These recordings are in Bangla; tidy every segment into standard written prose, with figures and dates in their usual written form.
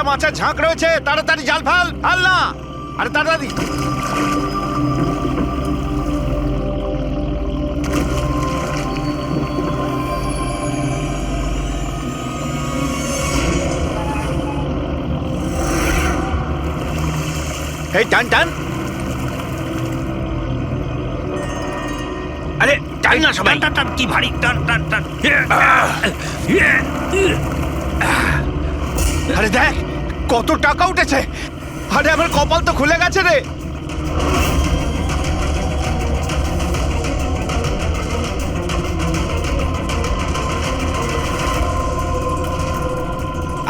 মাছের ঝাঁক রয়েছে, তাড়াতাড়ি জাল ফেল। ফেল না, আরে তাড়াতাড়ি। এই টান টান, আরে টান না সবাই। টান টান, কি ভারী, টান টান টান। আরে দেখ কত টাকা উঠেছে। আরে আমার কপাল তো খুলে গেছে রে।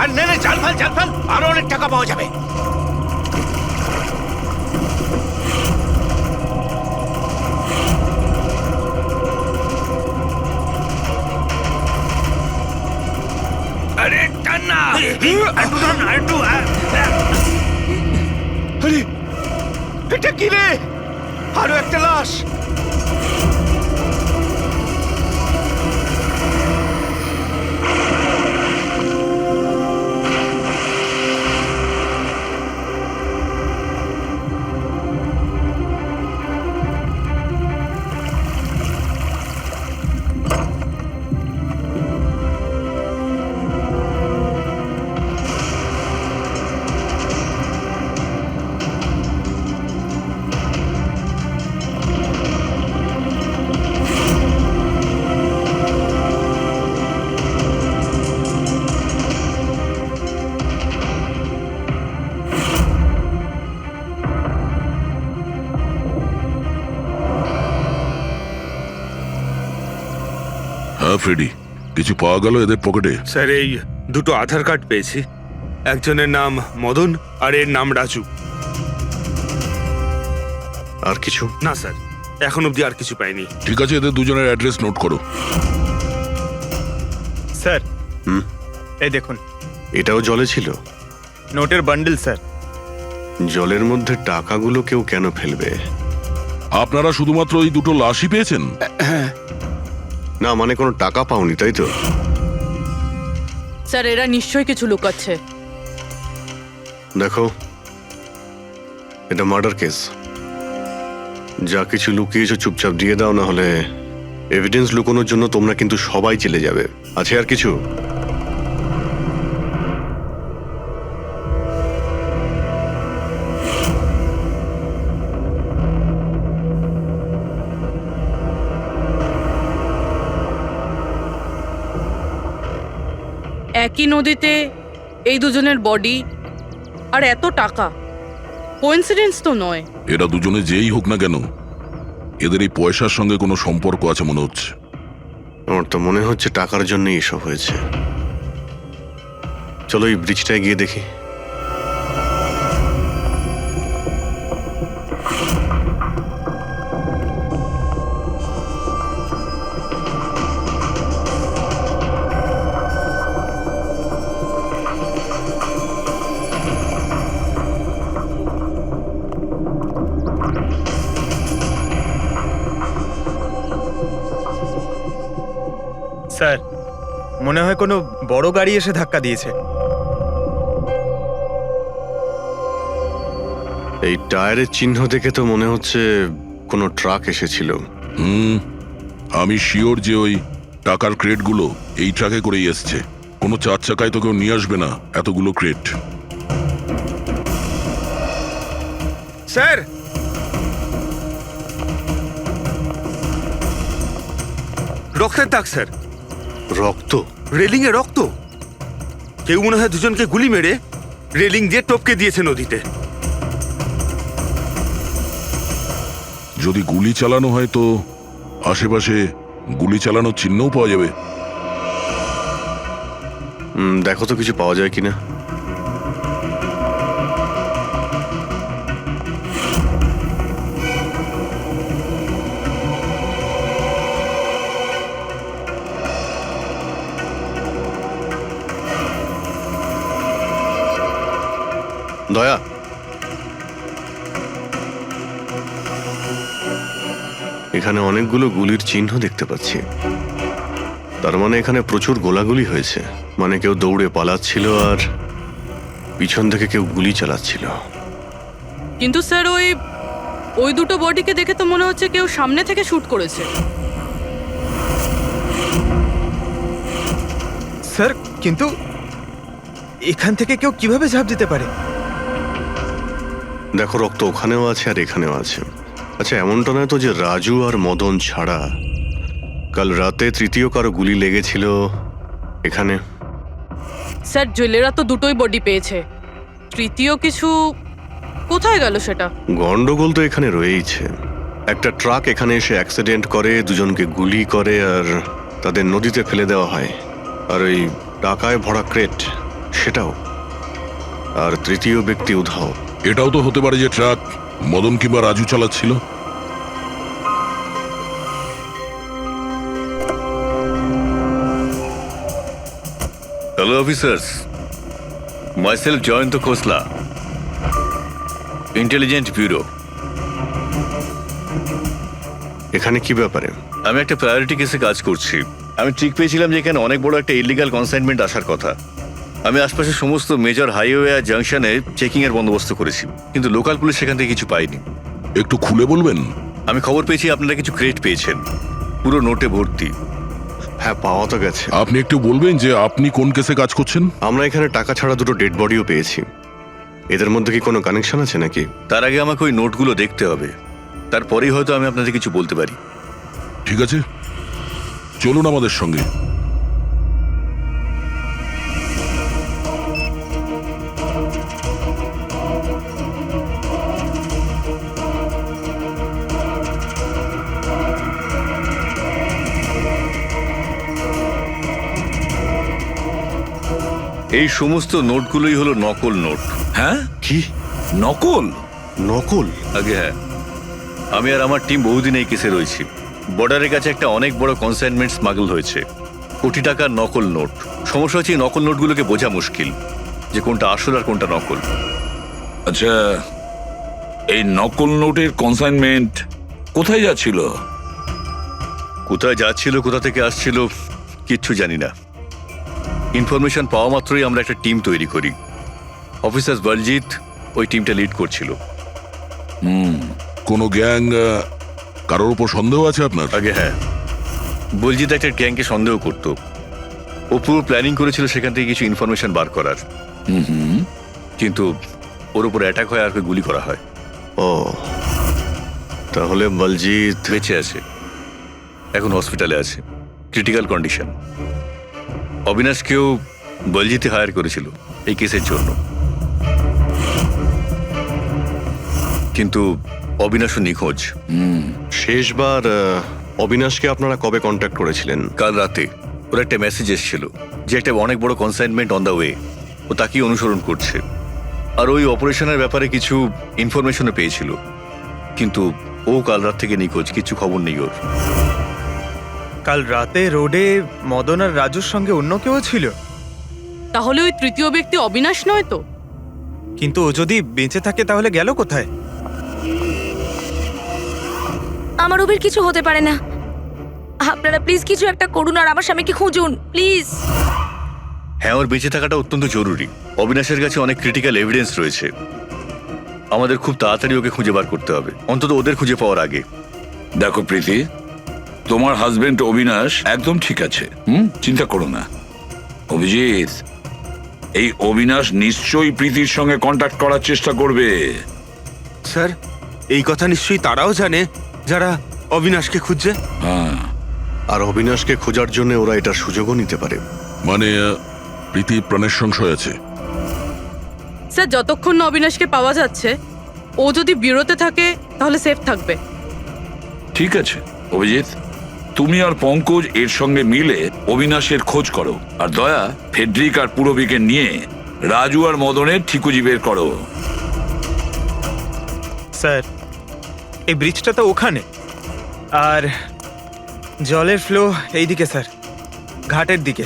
আর নে নে, জাল ফেল জাল ফেল, আরো অনেক টাকা পাওয়া যাবে। আরে টান না, একটু টান না, একটু। আরে এটা কি রে? আরো একটা লাশ। হ্যাঁ ফ্রেডি, কিছু পাওয়া গেল এদের পকেটে? স্যার, এই দুটো আধার কার্ড পেয়েছি। একজনের নাম মদন আর এর নাম রাজু। আর কিছু না স্যার, এখন অবধি আর কিছু পাইনি। ঠিক আছে, এদের দুজনের অ্যাড্রেস নোট করো। স্যার হুম, এই দেখুন, এটাও জলে ছিল? নোটের বান্ডেল স্যার। জলের মধ্যে টাকাগুলো কেউ কেন ফেলবে? আপনারা শুধুমাত্র এই দুটো লাশই পেয়েছেন? না, মানে কোনো টাকা পাওনি, তাই তো? স্যার, এরা নিশ্চয়ই কিছু লুকাচ্ছে। দেখো, এটা মার্ডার কেস। যা কিছু লুকিয়েছো চুপচাপ দিয়ে দাও, না হলে এভিডেন্স লুকানোর জন্য তোমরা কিন্তু সবাই চলে যাবে। আছে আর কিছু? একই নদীতে এই দুজনের বডি আর এত টাকা, কোইন্সিডেন্স তো নয়। এরা দুজনে যেই হোক না কেন, এদের এই পয়সার সঙ্গে কোনো সম্পর্ক আছে মনে হচ্ছে। আমার তো মনে হচ্ছে টাকার জন্যই এসব হয়েছে। চলো এই ব্রিজটায় গিয়ে দেখি। স্যার মনে হয় কোনো বড় গাড়ি এসে ধাক্কা দিয়েছে। এই টায়ারের চিহ্ন দেখে তো মনে হচ্ছে কোনো ট্রাক এসেছিল। আমি শিওর যে ওই টাকার ক্রেটগুলো এই ট্রাকে করেই এসছে। কোনো চার চাকায় তো কেউ নিয়ে আসবে না এতগুলো ক্রেট। স্যার, রক্তের দাগ স্যার। রক্ত? রেলিং এ রক্ত। কেউ মনে হয় দুজনকে গুলি মেরে রেলিং দিয়ে টপকে দিয়েছে নদীতে। যদি গুলি চালানো হয় তো আশেপাশে গুলি চালানোর চিহ্নও পাওয়া যাবে। দেখো তো কিছু পাওয়া যায় কিনা। দয়া, এখানে অনেকগুলো গুলির চিহ্ন দেখতে পাচ্ছি। তার মানে এখানে প্রচুর গোলাগুলি হয়েছে। মানে কেউ দৌড়ে পালাচ্ছিল আর পিছন থেকে কেউ গুলি চালাচ্ছিল। কিন্তু স্যার ওই দুটো বডিকে দেখে তো মনে হচ্ছে কেউ সামনে থেকে শুট করেছে। স্যার কিন্তু এখান থেকে কেউ কিভাবে ঝাঁপ দিতে পারে? দেখো, রক্ত ওখানেও আছে আর এখানেও আছে। আচ্ছা, এমনটা নয় তো যে রাজু আর মদন ছাড়া কাল রাতে তৃতীয় কারো গুলি লেগেছিল এখানে? স্যার জেলেরা তো দুটোই বডি পেয়েছে, তৃতীয় কিছু কোথায় গেল সেটা? গন্ডগোল তো এখানে রয়েইছে। একটা ট্রাক এখানে এসে অ্যাক্সিডেন্ট করে, দুজনকে গুলি করে আর তাদের নদীতে ফেলে দেওয়া হয়। আর ওই টাকায় ভরা ক্রেট সেটাও। আর তৃতীয় ব্যক্তি উধাও। এটাও তো হতে পারে যে ট্রাক মদন কিংবা রাজু চালাচ্ছিল। Hello officers, myself Jayant Khosla, Intelligence Bureau. এখানে কি ব্যাপারে? আমি একটা প্রায়োরিটি কেসে কাজ করছি। আমি ঠিক পেয়েছিলাম যে এখানে অনেক বড় একটা ইলিগাল কনসাইনমেন্ট আসার কথা। আমি আশপাশের সমস্ত মেজর হাইওয়ে আর জাংশনে চেকিং এর বন্দোবস্ত করেছি, কিন্তু লোকাল পুলিশ সেখান থেকে কিছু পাইনি। একটু খুলে বলবেন? আমি খবর পেয়েছি আপনারা কিছু ক্রেট পেয়েছেন, পুরো নোটে ভর্তি। হ্যাঁ, পাওয়া তো গেছে। আপনি একটু বলবেন যে আপনি কোন কেসে কাজ করছেন? আমরা এখানে টাকা ছাড়া দুটো ডেড বডিও পেয়েছি। এদের মধ্যে কি কোনো কানেকশন আছে নাকি? তার আগে আমাকে ওই নোটগুলো দেখতে হবে, তারপরেই হয়তো আমি আপনাদের কিছু বলতে পারি। ঠিক আছে, চলুন আমাদের সঙ্গে। এই সমস্ত নোটগুলোই হলো নকল নোট। হ্যাঁ, কি নকল? নকল? আগে হ্যাঁ, আমি আর আমার টিম বহুদিন এই কেসে রয়েছি। বর্ডারের কাছে একটা অনেক বড় কনসাইনমেন্ট স্মাগল হয়েছে, কোটি টাকার নকল নোট। সমস্যা হচ্ছে এই নকল নোটগুলোকে বোঝা মুশকিল যে কোনটা আসল আর কোনটা নকল। আচ্ছা, এই নকল নোটের কনসাইনমেন্ট কোথায় যাচ্ছিল? কোথায় যাচ্ছিল, কোথা থেকে আসছিল কিচ্ছু জানি না। ইনফরমেশন পাওয়া মাত্রই আমরা একটা টিম তৈরি করি। অফিসার বলজিৎ ওই টিমটা লিড করছিল। কোনো গ্যাং কারোর উপর সন্দেহ আছে আপনার? আগে হ্যাঁ, বলজিৎ একটা গ্যাংকে সন্দেহ করত। ও পুরো প্ল্যানিং করেছিল সেখান থেকে কিছু ইনফরমেশন বার করার, কিন্তু ওর উপর অ্যাটাক হয় আর ওকে গুলি করা হয়। ও, তাহলে বলজিৎ বেঁচে আছে, এখন হসপিটালে আছে, ক্রিটিক্যাল কন্ডিশন। অবিনাশকেও বলজিৎ হায়ার করেছিল এই কেসের জন্য, কিন্তু অবিনাশও নিখোঁজ। শেষবার অবিনাশকে আপনারা কবে কন্ট্যাক্ট করেছিলেন? কাল রাতে ওর একটা মেসেজ এসেছিল যে একটা অনেক বড় কনসাইনমেন্ট অন দ্য ওয়ে, ও তাকেই অনুসরণ করছে। আর ওই অপারেশনের ব্যাপারে কিছু ইনফরমেশনও পেয়েছিল, কিন্তু ও কাল রাত থেকে নিখোঁজ, কিছু খবর নেই ওর। কাল রাতে রোডে মদন আর রাজুর সঙ্গে অন্য কেউ ছিল? তাহলে ওই তৃতীয় ব্যক্তি অবিনাশ নয় তো? কিন্তু ও যদি বেঁচে থাকে তাহলে গেল কোথায়? আমার ওবির কিছু হতে পারে না। আপনারা প্লিজ কিছু একটা করুন আর আমার স্বামীকে খুঁজুন, প্লিজ। হ্যাঁ, ওর বেঁচে থাকাটা অত্যন্ত জরুরি। অবিনাশের কাছে অনেক ক্রিটিক্যাল এভিডেন্স রয়েছে, আমাদের খুব তাড়াতাড়ি ওকে খুঁজে বার করতে হবে, অন্তত ওদের খুঁজে পাওয়ার আগে। দেখো প্রীতি, তোমার হাজবেন্ড অবিনাশ একদম ঠিক আছে, চিন্তা করো না। অভিজিৎ, এই অবিনাশ নিশ্চয়ই প্রীতির সঙ্গে কন্ট্যাক্ট করার চেষ্টা করবে। স্যার, এই কথা নিশ্চয়ই তারাও জানে যারা অবিনাশকে খুঁজছে। হ্যাঁ, আর অবিনাশকে খোঁজার জন্য ওরা এটার সুযোগও নিতে পারে। মানে প্রীতি প্রাণের সংশয় আছে। স্যার যতক্ষণ না অবিনাশকে পাওয়া যাচ্ছে, ও যদি বিরতে থাকে তাহলে সেফ থাকবে। ঠিক আছে অভিজিৎ, তুমি আর পঙ্কজ এর সঙ্গে মিলে অবিনাশের খোঁজ করো, আর দয়া ফেডরিক আর পুরবীকে নিয়ে রাজু আর মদনের ঠিকুজি বের করো। স্যার, এই ব্রিজটা তো ওখানে, আর জলের ফ্লো এইদিকে স্যার, ঘাটের দিকে।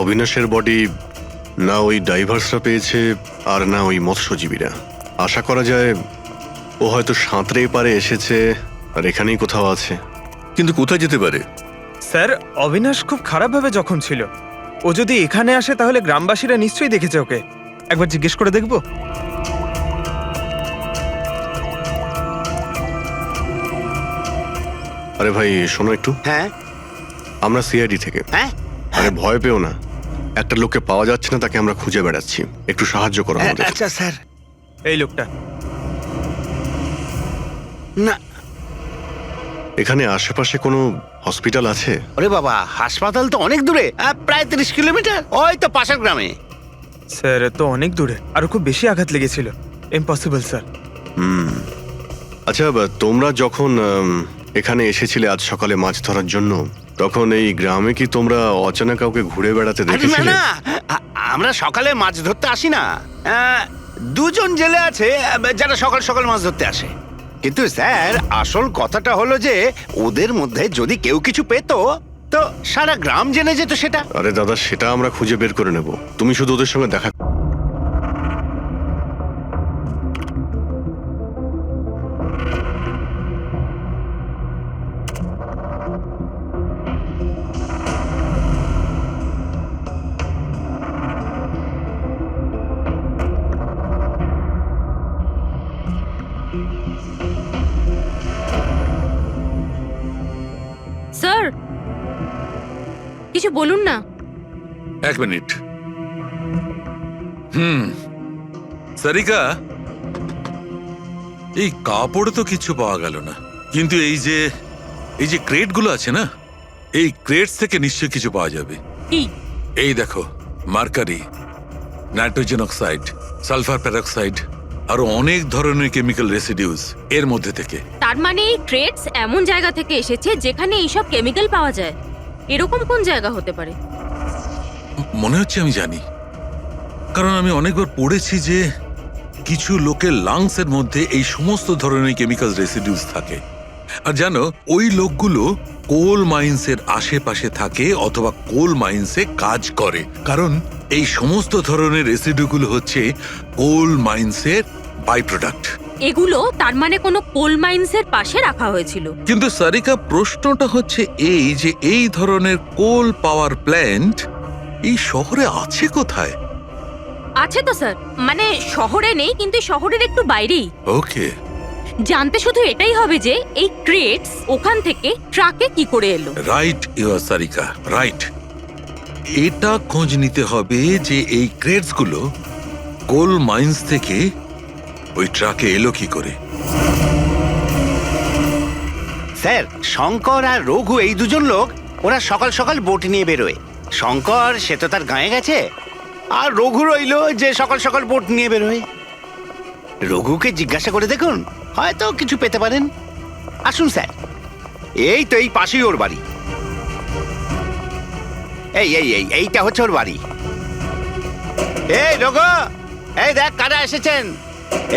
অবিনাশের বডি না ওই ডাইভার্সরা পেয়েছে আর না ওই মৎস্যজীবীরা। আশা করা যায় ও হয়তো সাঁতরে পারে এসেছে আর এখানেই কোথাও আছে। কিন্তু কোথায় যেতে পারে? স্যার, অবিনাশ খুব খারাপভাবে জখম ছিল। ও যদি এখানে আসে তাহলে গ্রামবাসীরা নিশ্চয়ই দেখেছে ওকে। একবার জিজ্ঞেস করে দেখবো? আরে ভাই শোনো একটু, হ্যাঁ আমরা সিআইডি থেকে। হ্যাঁ আরে ভয় পেও না, একটা লোককে পাওয়া যাচ্ছে না, তাকে আমরা খুঁজে বেড়াচ্ছি, একটু সাহায্য করো আমাদের। আচ্ছা স্যার। এই লোকটা। না এখানে আশেপাশে কোনো হসপিটাল আছে? ওরে বাবা, হাসপাতাল তো অনেক দূরে, প্রায় 30 কিলোমিটার, ওই তো পাশের গ্রামে। স্যার এ তো অনেক দূরে, আরো খুব বেশি আঘাত লেগেছিল। Impossible sir. আচ্ছা তোমরা যখন এখানে এসেছিলে আজ সকালে মাছ ধরার জন্য, তখন এই গ্রামে কি তোমরা অচেনা কাউকে ঘুরে বেড়াতে আরে না দেখেছিলে? না, আমরা সকালে মাছ ধরতে আসি না। দুজন জেলে আছে যারা সকাল সকাল মাছ ধরতে আসে। কিন্তু স্যার আসল কথাটা হলো যে ওদের মধ্যে যদি কেউ কিছু পেতো তো সারা গ্রাম জেনে যেত সেটা। আরে দাদা, সেটা আমরা খুঁজে বের করে নেব, তুমি শুধু ওদের সঙ্গে দেখা। স্যার কিছু বলুন না। এক মিনিট। সারিকা, এই কাপড়ে তো কিছু পাওয়া গেল না, কিন্তু এই যে ক্রেটগুলো আছে না, এই ক্রেটস থেকে নিশ্চয়ই কিছু পাওয়া যাবে। কি? এই দেখো, mercury, nitrogen oxide, sulphur peroxide, আরো অনেক ধরনের কেমিক্যাল রেসিডিউস এর মধ্যে থেকে। তার মানে এই ট্রেডস এমন জায়গা থেকে এসেছে যেখানে এইসব কেমিক্যাল পাওয়া যায়। এরকম কোন জায়গা হতে পারে? মনে হচ্ছে আমি জানি, কারণ আমি অনেকবার পড়েছি যে কিছু লোকের লাংসের মধ্যে এই সমস্ত ধরনের কেমিক্যাল রেসিডিউস থাকে। আর জানো, ওই লোকগুলো কোল মাইন্সের আশেপাশে থাকে অথবা কোল মাইন্সে কাজ করে, কারণ এই সমস্ত ধরনের রেসিডিউগুলো হচ্ছে কোল মাইন্সের বাই প্রোডাক্ট। এগুলো তার মানে কোনো কোল মাইন্সের পাশে রাখা হয়েছিল। কিন্তু সারিকা, প্রশ্নটা হচ্ছে এই যে এই ধরনের কোল পাওয়ার প্ল্যান্ট এই শহরে আছে কোথায়? আছে তো স্যার, মানে শহরে নেই, কিন্তু শহরের একটু বাইরেই। ওকে, জানতে শুধু এটাই হবে যে এই ক্রেটস ওখান থেকে ট্রাকে কি করে এলো। Right your Sarika, right. এটা খোঁজ নিতে হবে যে এই ক্রেটস গুলো কোল মাইন্স থেকে ওই ট্রাকে এলো কি করে। স্যার শঙ্কর আর রঘু এই দুজন লোক, ওরা সকাল সকাল বোট নিয়ে বেরোয়। শঙ্কর সে তো তার গায়ে গেছে, আর রঘু রইলো যে সকাল সকাল বোট নিয়ে বেরোয়। রঘুকে জিজ্ঞাসা করে দেখুন, হয়তো কিছু পেতে পারেন। আসুন স্যার, এই তো এই পাশেই ওর বাড়ি। এইটা হচ্ছে ওর বাড়ি। এই রঘু, এই দেখ কারা এসেছেন।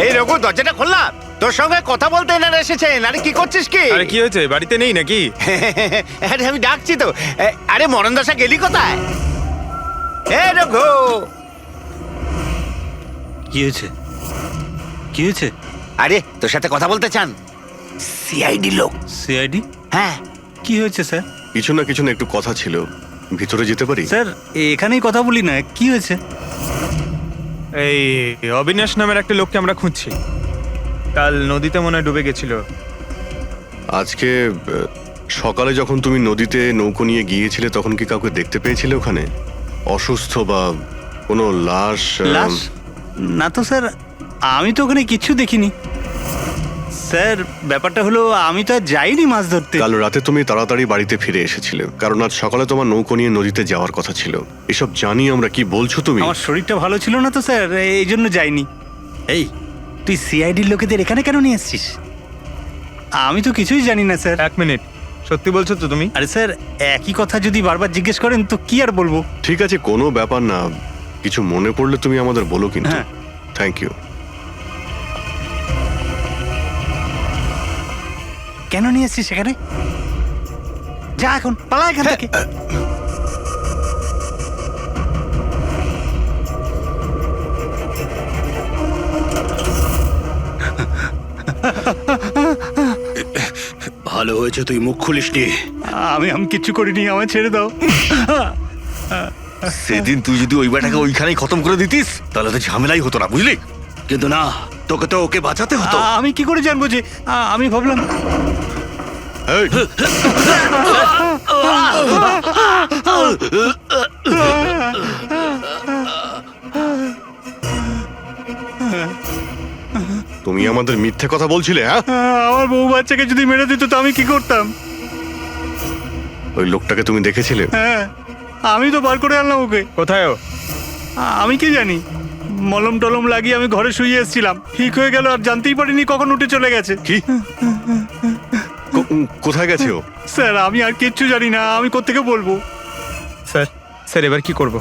এই রঘু, দরজাটা খুললাম, তোর সঙ্গে কথা বলতে এনারা এসেছেন। আরে কি করছিস কি? আরে কি হয়েছে, বাড়িতে নেই নাকি? আরে আমি ডাকছি তো। আরে মরণ দশা গেলি কোথায়? এ রঘু, কি হয়েছে? কি হয়েছে? আরে তোর সাথে কথা বলতে চান সিআইডি লোক। সিআইডি? হ্যাঁ। কি হয়েছে স্যার? কিছু না একটু কথা ছিল, ভিতরে যেতে পারি? স্যার এখানেই কথা বলি না, কি হয়েছে? এই অবিনাশ নামের একটা লোককে আমরা খুঁজছি। কাল নদীতে মনে হয় ডুবে গেছিল। আজকে সকালে যখন তুমি নদীতে নৌকো নিয়ে গিয়েছিলে, তখন কি কাউকে দেখতে পেয়েছিলে ওখানে অসুস্থ বা কোনো লাশ? লাশ? না তো স্যার, আমি তো ওখানে কিচ্ছু দেখিনি। স্যার ব্যাপারটা হলো, আমি তো আর যাইনি মাছ ধরতে। কাল রাতে তুমি তাড়াতাড়ি বাড়িতে ফিরে এসেছিলে, কারণ আজ সকালে তোমার নৌকো নিয়ে নদীতে যাওয়ার কথা ছিল। এসব জানি আমরা, কি বলছো তুমি? আমার শরীরটা ভালো ছিল না তো স্যার, এই জন্য যাইনি। এই তুই সিআইডির লোকেদের এখানে কেন নিয়ে এসছিস? আমি তো কিছুই জানি না স্যার। এক মিনিট, সত্যি বলছো তো তুমি? আরে স্যার, একই কথা যদি বারবার জিজ্ঞেস করেন তো কি আর বলবো। ঠিক আছে, কোনো ব্যাপার না, কিছু মনে পড়লে তুমি আমাদের বলো কিন্তু। হ্যাঁ। Thank you. কেন নিয়ে এসছিস সেখানে? যা এখন, পালা এখান থেকে। ভালো হয়েছে তুই মুখ খুলিসনি। আমি কিচ্ছু করিনি, আমায় ছেড়ে দাও। সেদিন তুই যদি ওই বেটাকে ওইখানেই খতম করে দিতিস তাহলে তো ঝামেলাই হতো না, বুঝলি? কিন্তু না, তোকে তো ওকে বাঁচাতে হতো। আমি কি করে জানবো যে আমি ভাবলাম এই, তুমি আমাদের মিথ্যে কথা বলছিলে, হ্যাঁ? আমার বউ বাচ্চাকে যদি মেরে দিত তো আমি কি করতাম? ওই লোকটাকে তুমি দেখেছিলে? হ্যাঁ, আমি তো বার করে আনলাম ওকে। কোথায় ও? আমি কি জানি, মলম টলম লাগিয়ে আমি ঘরে শুয়ে এসেছিলাম, ঠিক হয়ে গেল আর জানতেই পারিনি কখন উঠে চলে গেছে। কি? কোথায় গেছে ও? স্যার আমি আর কিচ্ছু জানি না, আমি কোত্থেকে বলবো? স্যার স্যার এবার কি করব?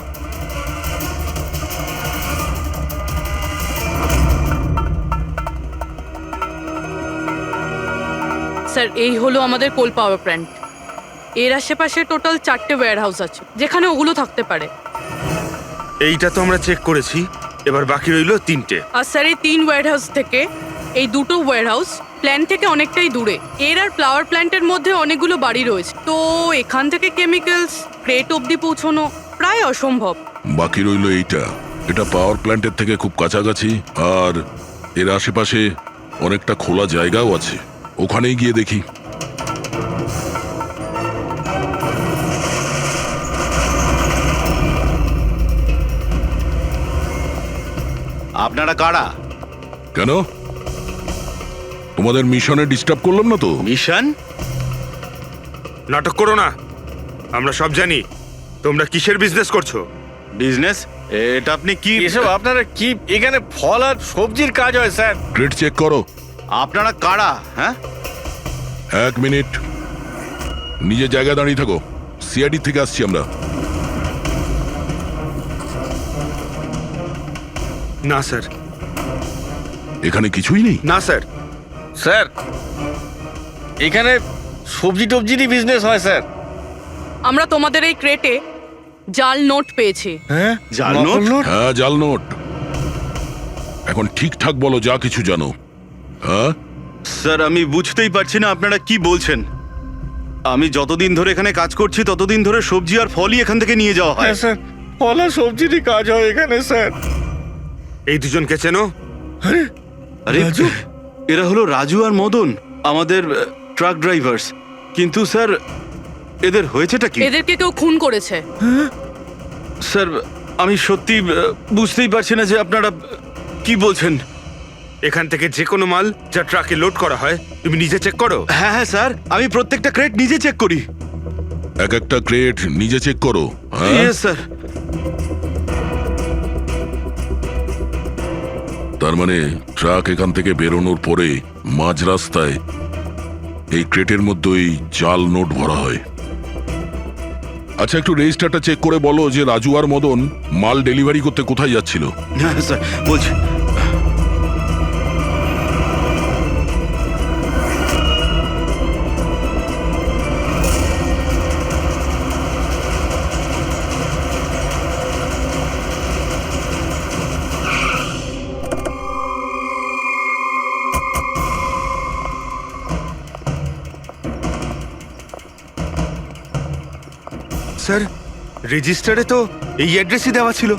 স্যার এই হলো আমাদের কোল পাওয়ার প্ল্যান্ট। এর আশেপাশে টোটাল 4টে ওয়্যার হাউস আছে যেখানে ওগুলো থাকতে পারে। এইটা তো আমরা চেক করেছি, এবার বাকি রইলো 3টে। আর স্যার এই 3 ওয়্যার হাউস থেকে এই 2টো ওয়্যার হাউস প্ল্যান্ট থেকে অনেকটাই দূরে। এর আর ফ্লাওয়ার প্ল্যান্টের মধ্যে অনেকগুলো বাড়ি রয়েছে, তো এখান থেকে কেমিক্যালস ক্রেট অবধি পৌঁছানো প্রায় অসম্ভব। বাকি রইলো এইটা। এটা পাওয়ার প্ল্যান্টের থেকে খুব কাছাকাছি, আর এর আশেপাশে অনেকটা খোলা জায়গাও আছে। ওখানেই গিয়ে দেখি। আপনারা কারা? কেন? তোমাদের মিশনে ডিস্টার্ব করলাম না তো? মিশন? নাটক করো না, আমরা সব জানি তোমরা কিসের বিজনেস করছো। বিজনেস? এটা আপনি কি এসব আপনারা কি? এখানে ফল আর সবজির কাজ হয় স্যার। ক্রেট চেক করো। আপনারা কারা? হ্যাঁ, 1 মিনিট, নিজের জায়গায় দাঁড়িয়ে থাকো। সিআইডি থেকে আসছি আমরা। না স্যার, এখানে কিছুই নেই। না স্যার। স্যার এখানে সবজি টবজিরই বিজনেস হয় স্যার। আমরা তোমাদের এই ক্রেটে জাল নোট পেয়েছি। হ্যাঁ, জাল নোট? হ্যাঁ, জাল নোট। এখন ঠিকঠাক বলো যা কিছু জানো। হ্যাঁ, স্যার আমি বুঝতেই পারছি না আপনারা কি বলছেন। আমি যতদিন ধরে এখানে কাজ করছি ততদিন ধরে সবজি আর ফলই এখান থেকে নিয়ে যাওয়া হয়। হ্যাঁ স্যার, ফল আর সবজিরই কাজ হয় এখানে স্যার। এই দুজনকে চেনো? আরে রাজু? এরা হলো রাজু আর মদন, আমাদের ট্রাক ড্রাইভার্স। কিন্তু স্যার এদের হয়েছেটা কি? এদেরকে কেউ খুন করেছে। স্যার আমি সত্যি বুঝতেই পারছি না যে আপনারা কি বলছেন। এখান থেকে যে কোনো মাল যা ট্রাকে লোড করা হয় তুমি নিজে চেক করো? হ্যাঁ হ্যাঁ স্যার, আমি প্রত্যেকটা ক্রেট নিজে চেক করি। এক একটা ক্রেট নিজে চেক করো? হ্যাঁ ইয়েস স্যার। তার মানে ট্রাক এখান থেকে বেরোনোর পরে মাঝ রাস্তায় এই ক্রেটের মধ্যে ওই জাল নোট ভরা হয়। আচ্ছা, একটু রেজিস্টারটা চেক করে বলো যে রাজু আর মদন মাল ডেলিভারি করতে কোথায় যাচ্ছিল। হ্যাঁ স্যার বলছি। স্যার রেজিস্টারে তো এই অ্যাড্রেসই দেওয়া ছিল,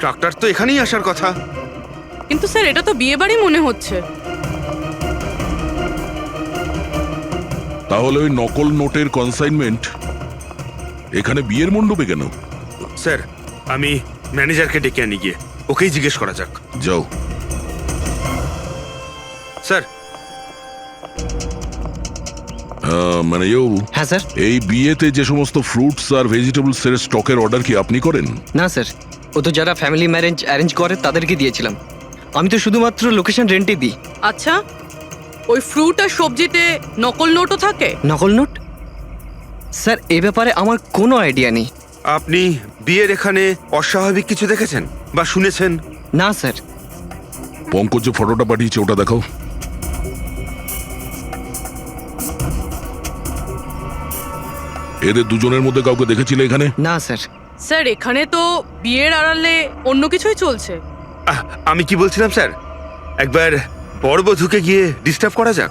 ট্রাক্টর তো এখানেই আসার কথা। কিন্তু স্যার এটা তো বিয়ে বাড়ি মনে হচ্ছে। তাহলে ওই নকল নোটের কনসাইনমেন্ট এখানে বিয়ের মণ্ডপে কেন? স্যার আমি ম্যানেজারকে ডেকে আনি, গিয়ে ওকেই জিজ্ঞেস করা যাক। যাও। স্যার মানে হ্যাঁ স্যার। এই বিয়েতে যে সমস্ত ফ্রুটস আর ভেজিটেবলস এর স্টকের অর্ডার কি আপনি করেন? না স্যার, ও তো যারা ফ্যামিলি ম্যারেজ অ্যারেঞ্জ করে তাদেরকে দিয়েছিলাম। আমি তো শুধুমাত্র লোকেশন রেন্টে দিই। আচ্ছা, ওই ফ্রুট আর সবজিতে নকল নোটও থাকে? নকল নোট? স্যার এ ব্যাপারে আমার কোনো আইডিয়া নেই। আপনি বিয়ের এখানে অস্বাভাবিক কিছু দেখেছেন বা শুনেছেন? না স্যার। পঙ্কজ যে ফটোটা পাঠিয়েছে ওটা দেখাও। এদের দুজনের মধ্যে কাউকে দেখেছিলে এখানে? না স্যার। স্যার এখানে তো বিয়ের আড়ালে অন্য কিছুই চলছে। আমি কি বলছিলাম স্যার, একবার বরবধূকে গিয়ে ডিস্টার্ব করা যাক।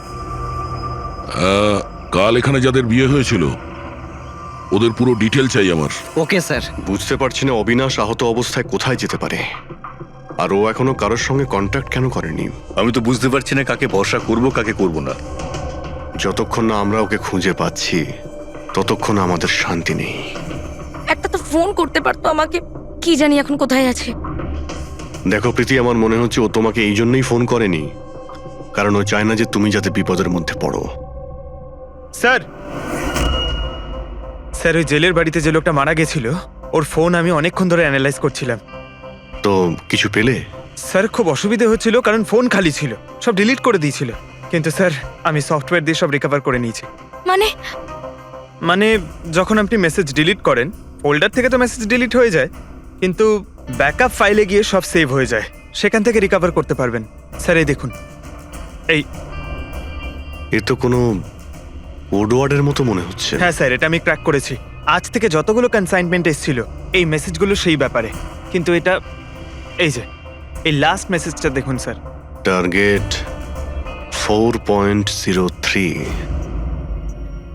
কাল এখানে যাদের বিয়ে হয়েছিল ওদের পুরো ডিটেল চাই আমার। Okay sir. বুঝতে পারছি না অবিনাশ আহত অবস্থায় কোথায় যেতে পারে, আর ও এখনো কারোর সঙ্গে কন্ট্যাক্ট কেন করেনি। আমি তো বুঝতে পারছি না কাকে ভরসা করব কাকে করব না। যতক্ষণ না আমরা ওকে খুঁজে পাচ্ছি ততক্ষণ আমাদের শান্তি নেই। একটা তো ফোন করতে পারতো আমাকে, কি জানি এখন কোথায় আছে। দেখো প্রীতি, আমার মনে হচ্ছে ও তোমাকে এই জন্যই ফোন করেনি, কারণ ও চায় না যে তুমি যাতে বিপদের মধ্যে পড়ো। স্যার, স্যার ওই জেলের বাড়িতে যে লোকটা মারা গেছিল ওর ফোন আমি অনেকক্ষণ ধরে অ্যানালাইজ করছিলাম। তো কিছু পেলে? স্যার খুব অসুবিধে হচ্ছিল কারণ ফোন খালি ছিল, সব ডিলিট করে দিয়েছিল। কিন্তু স্যার আমি সফটওয়্যার দিয়ে সব রিকভার করে নিয়েছি। মানে যখন আপনি মেসেজ ডিলিট করেন ফোল্ডার থেকে তো মেসেজ ডিলিট হয়ে যায়, কিন্তু ব্যাকআপ ফাইলে গিয়ে সব সেভ হয়ে যায়, সেখান থেকে রিকভার করতে পারবেন। স্যার এই দেখুন, এই এ তো কোনো কোডওয়ার্ডের মতো মনে হচ্ছে। হ্যাঁ স্যার, এটা আমি ক্র্যাক করেছি। আজ থেকে যতগুলো কনসাইনমেন্ট এসেছিল এই মেসেজগুলো সেই ব্যাপারে, কিন্তু এটা এই যে এই লাস্ট মেসেজটা দেখুন স্যার। টার্গেট 4.03।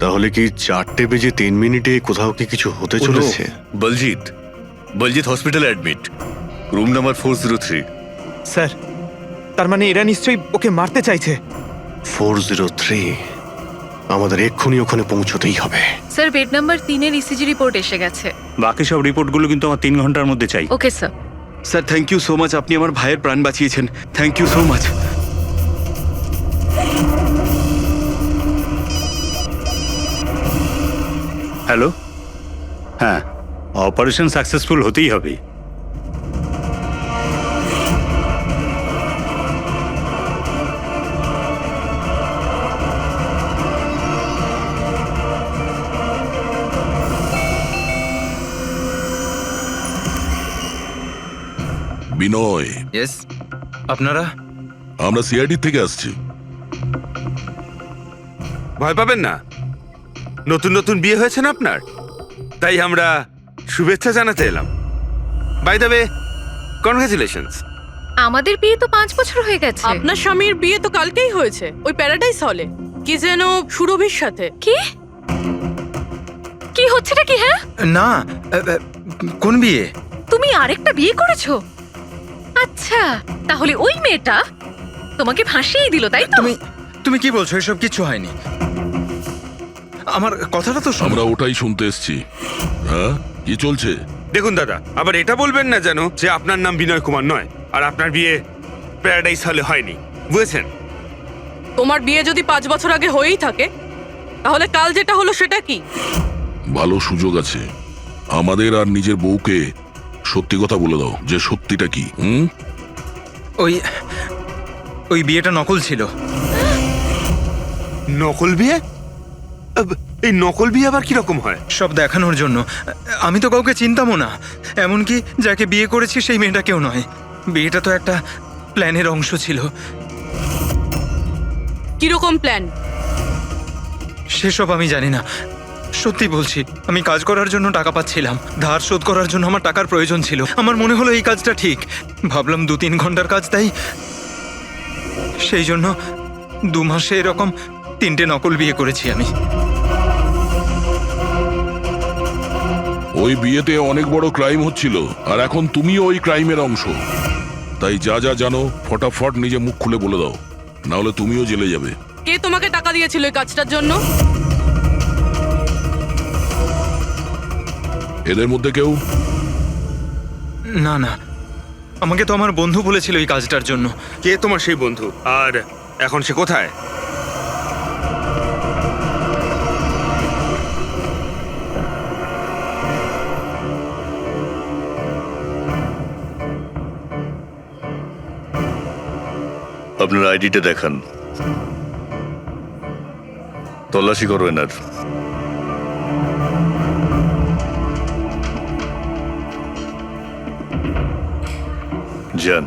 তাহলে কি 4:03 কোথাও কি কিছু হতে চলেছে? বলজিৎ হসপিটালে অ্যাডমিট, রুম নাম্বার 403। স্যার তার মানে এরা নিশ্চয়ই ওকে মারতে চাইছে। 403, আমাদের এক্ষুনি ওখানে পৌঁছতেই হবে। স্যার বেড নাম্বার 3-এর ইসিজি রিপোর্ট এসে গেছে। বাকি সব রিপোর্টগুলো কিন্তু আমার 3 ঘন্টার মধ্যে চাই। Okay sir. Sir thank you so much, আপনি আমার ভাইয়ের প্রাণ বাঁচিয়েছেন। Thank you so much. Hello, হ্যাঁ, অপারেশন সাকসেসফুল হতেই হবে। বিনয়, ইয়েস, আপনারা? আমরা সিআইডি থেকে আসছি। ভয় পাবেন না, নতুন নতুন বিয়ে হয়েছে না আপনার, তাই আমরা শুভেচ্ছা জানাতে এলাম। By the way, congratulations. আমাদের বিয়ে তো 5 বছর হয়ে গেছে। আপনার স্বামীর বিয়ে তো কালকেই হয়েছে, ওই প্যারাডাইস হলে, কি যেন সুরভির সাথে। কি কি হচ্ছেটা কি? হ্যাঁ না, কোন বিয়ে? তুমি আরেকটা বিয়ে করেছো? আচ্ছা, তাহলে ওই মেয়েটা তোমাকে ফাঁসিয়ে দিল, তাই তো? তুমি কি বলছো? এসব কিছু হয়নি। আমার কথাটা তো আমরা ওটাই শুনতে এসছি। হ্যাঁ, কি চলছে? দেখুন দাদা, আবার এটা বলবেন না যেন যে আপনার নাম বিনয় কুমার নয় আর আপনার বিয়ে প্যারাডাইস হলে হয়নি, বুঝেছেন? তোমার বিয়ে যদি 5 বছর আগে হয়েই থাকে তাহলে কাল যেটা হলো সেটা কি? ভালো সুযোগ আছে, আমাদের আর নিজের বউকে সত্যি কথা বলে দাও যে সত্যিটা কি। ওই বিয়েটা নকল ছিল। নকল বিয়ে? এই নকল বিয়ে আবার কিরকম হয়? সব দেখানোর জন্য। আমি তো কাউকে চিনতামও না, এমনকি যাকে বিয়ে করেছি সেই মেয়েটাকেও নয়। বিয়েটা তো একটা প্ল্যানের অংশ ছিল। কিরকম প্ল্যান? সেসব আমি জানি না, সত্যি বলছি। আমি কাজ করার জন্য টাকা পাচ্ছিলাম, ধার শোধ করার জন্য আমার টাকার প্রয়োজন ছিল। আমার মনে হলো এই কাজটা ঠিক, ভাবলাম 2-3 ঘন্টার কাজ, তাই সেই জন্য 2 মাসে এরকম 3টে নকল বিয়ে করেছি আমি। ওই বিয়েতে অনেক বড় ক্রাইম হচ্ছিল, আর এখন তুমিও ওই ক্রাইমের অংশ। তাই যা যা জানো ফটাফট নিজে মুখ খুলে বলে দাও, না হলে তুমিও জেলে যাবে। কে তোমাকে টাকা দিয়েছিল এই কাজটার জন্য? এদের মধ্যে কেউ? না না, আমাকে তো আমার বন্ধু বলেছিল এই কাজটার জন্য। কে তোমার সেই বন্ধু, আর এখন সে কোথায়? আপনার আইডিটা দেখান, তল্লাশি করো এনার। যান।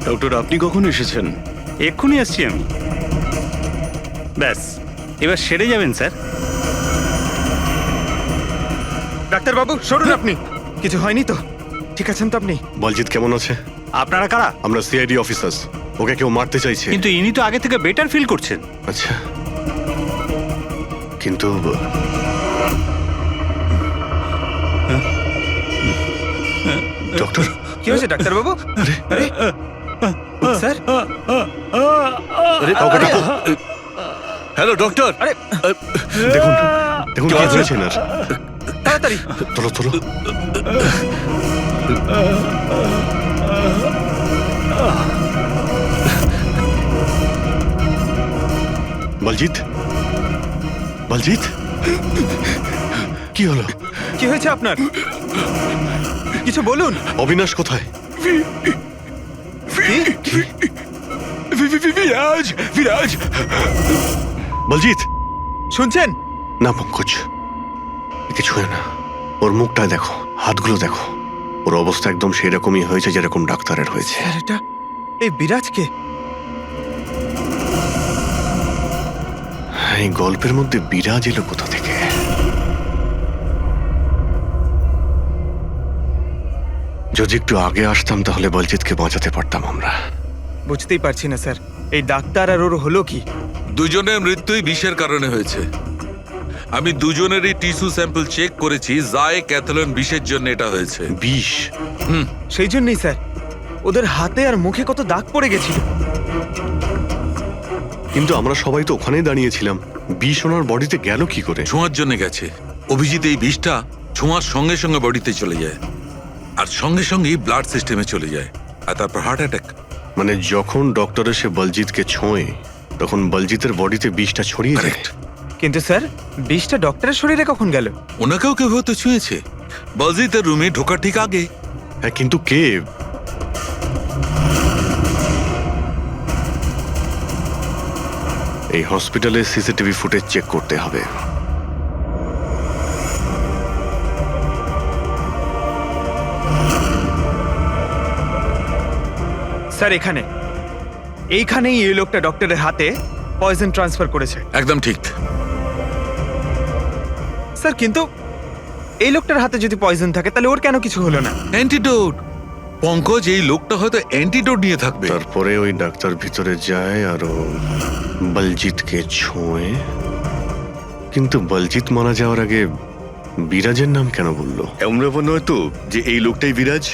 ডক্টর আপনি কখন এসেছেন? এক্ষুনি আসছি আমি। ব্যাস, এবার সেরে যাবেন স্যার। ডাক্তারবাবু সরুন আপনি। কিছু হয়নি তো? ঠিক আছেন তো আপনি? বলজিৎ কেমন আছে? আপনারা কারা? আমরা সিআইডি অফিসার্স। ওকে কেউ মারতে চাইছে। কিন্তু ইনি তো আগে থেকে বেটার ফিল করছেন। আচ্ছা, কিন্তু ডক্টর, কি হয়েছে ডাক্তারবাবু? আরে স্যার, কাউকে ডাকো। Hello doctor. আরে দেখুন দেখুন কি হয়েছে না। তাড়াতাড়ি। তোলো তোলো। বলজিৎ, বলজিৎ, কি হলো? কি হয়েছে আপনার? কিছু বলুন। অবিনাশ কোথায়? কি? বিরাজ, বিরাজ, বলজিৎ, শুনছেন? না পঙ্কজ, কিছু হয় না। ওর মুখটা দেখো, হাতগুলো দেখো, ওর অবস্থা একদম সেই রকমই হয়েছে যেরকম ডাক্তারের হয়েছে। স্যার, এটা এই বিরাজকে? এই গল্পের মধ্যে বিরাজ এলো কোথা থেকে? যদি একটু আগে আসতাম তাহলে বলজিৎকে বাঁচাতে পারতাম আমরা। বুঝতেই পারছি না স্যার, এই ডাক্তার আর ওর হলো কি? দুজনের মৃত্যুই বিষের কারণে হয়েছে। আমি দুজনেরই টিস্যু স্যাম্পল চেক করেছি, জায় ক্যাথলন বিষের জন্য এটা হয়েছে। বিষ? সেই জন্যই স্যার, ওদের হাতে আর মুখে কত দাগ পড়ে গেছিল। কিন্তু আমরা সবাই তো ওখানেই দাঁড়িয়েছিলাম, বিষ ওনার বডিতে গেল কি করে? ছোঁয়ার জন্য গেছে। অভিজিৎ, এই বিষটা ছোঁয়ার সঙ্গে সঙ্গে বডিতে চলে যায়, আর সঙ্গে সঙ্গেই ব্লাড সিস্টেমে চলে যায়, আর তারপর হার্ট অ্যাটাক। মানে যখন ডক্টর এসে বলজিৎকে ছোঁয় তখন বলজিতের বডিতে বিষটা ছড়িয়ে যায়। কারেক্ট। কিন্তু স্যার, বিষটা ডক্টরের শরীরে কখন গেল? ওনাকেও কেউ হয়তো ছুঁয়েছে, বলজিতের রুমে ঢোকার ঠিক আগে। হ্যাঁ, কিন্তু কে? এই হসপিটালে সিসিটিভি ফুটেজ চেক করতে হবে। স্যার, এইখানেই এই লোকটা ডক্টরের হাতে পয়জন ট্রান্সফার করেছে। একদম ঠিক। স্যার, কিন্তু এই লোকটার হাতে যদি পয়জন থাকে তাহলে ওর কেন কিছু হলো না? অ্যান্টিডোট। পঙ্কজ, এই লোকটা হয়তো অ্যান্টিডোট নিয়ে থাকবে। তারপরে ওই ডাক্তার ভিতরে যায় আর ও বলজিৎকে ছোঁয়ে। কিন্তু বলজিৎ মারা যাওয়ার আগে বিরাজের নাম কেন বললো? এমন ব্যাপার নয় তো যে এই লোকটাই বিরাজ?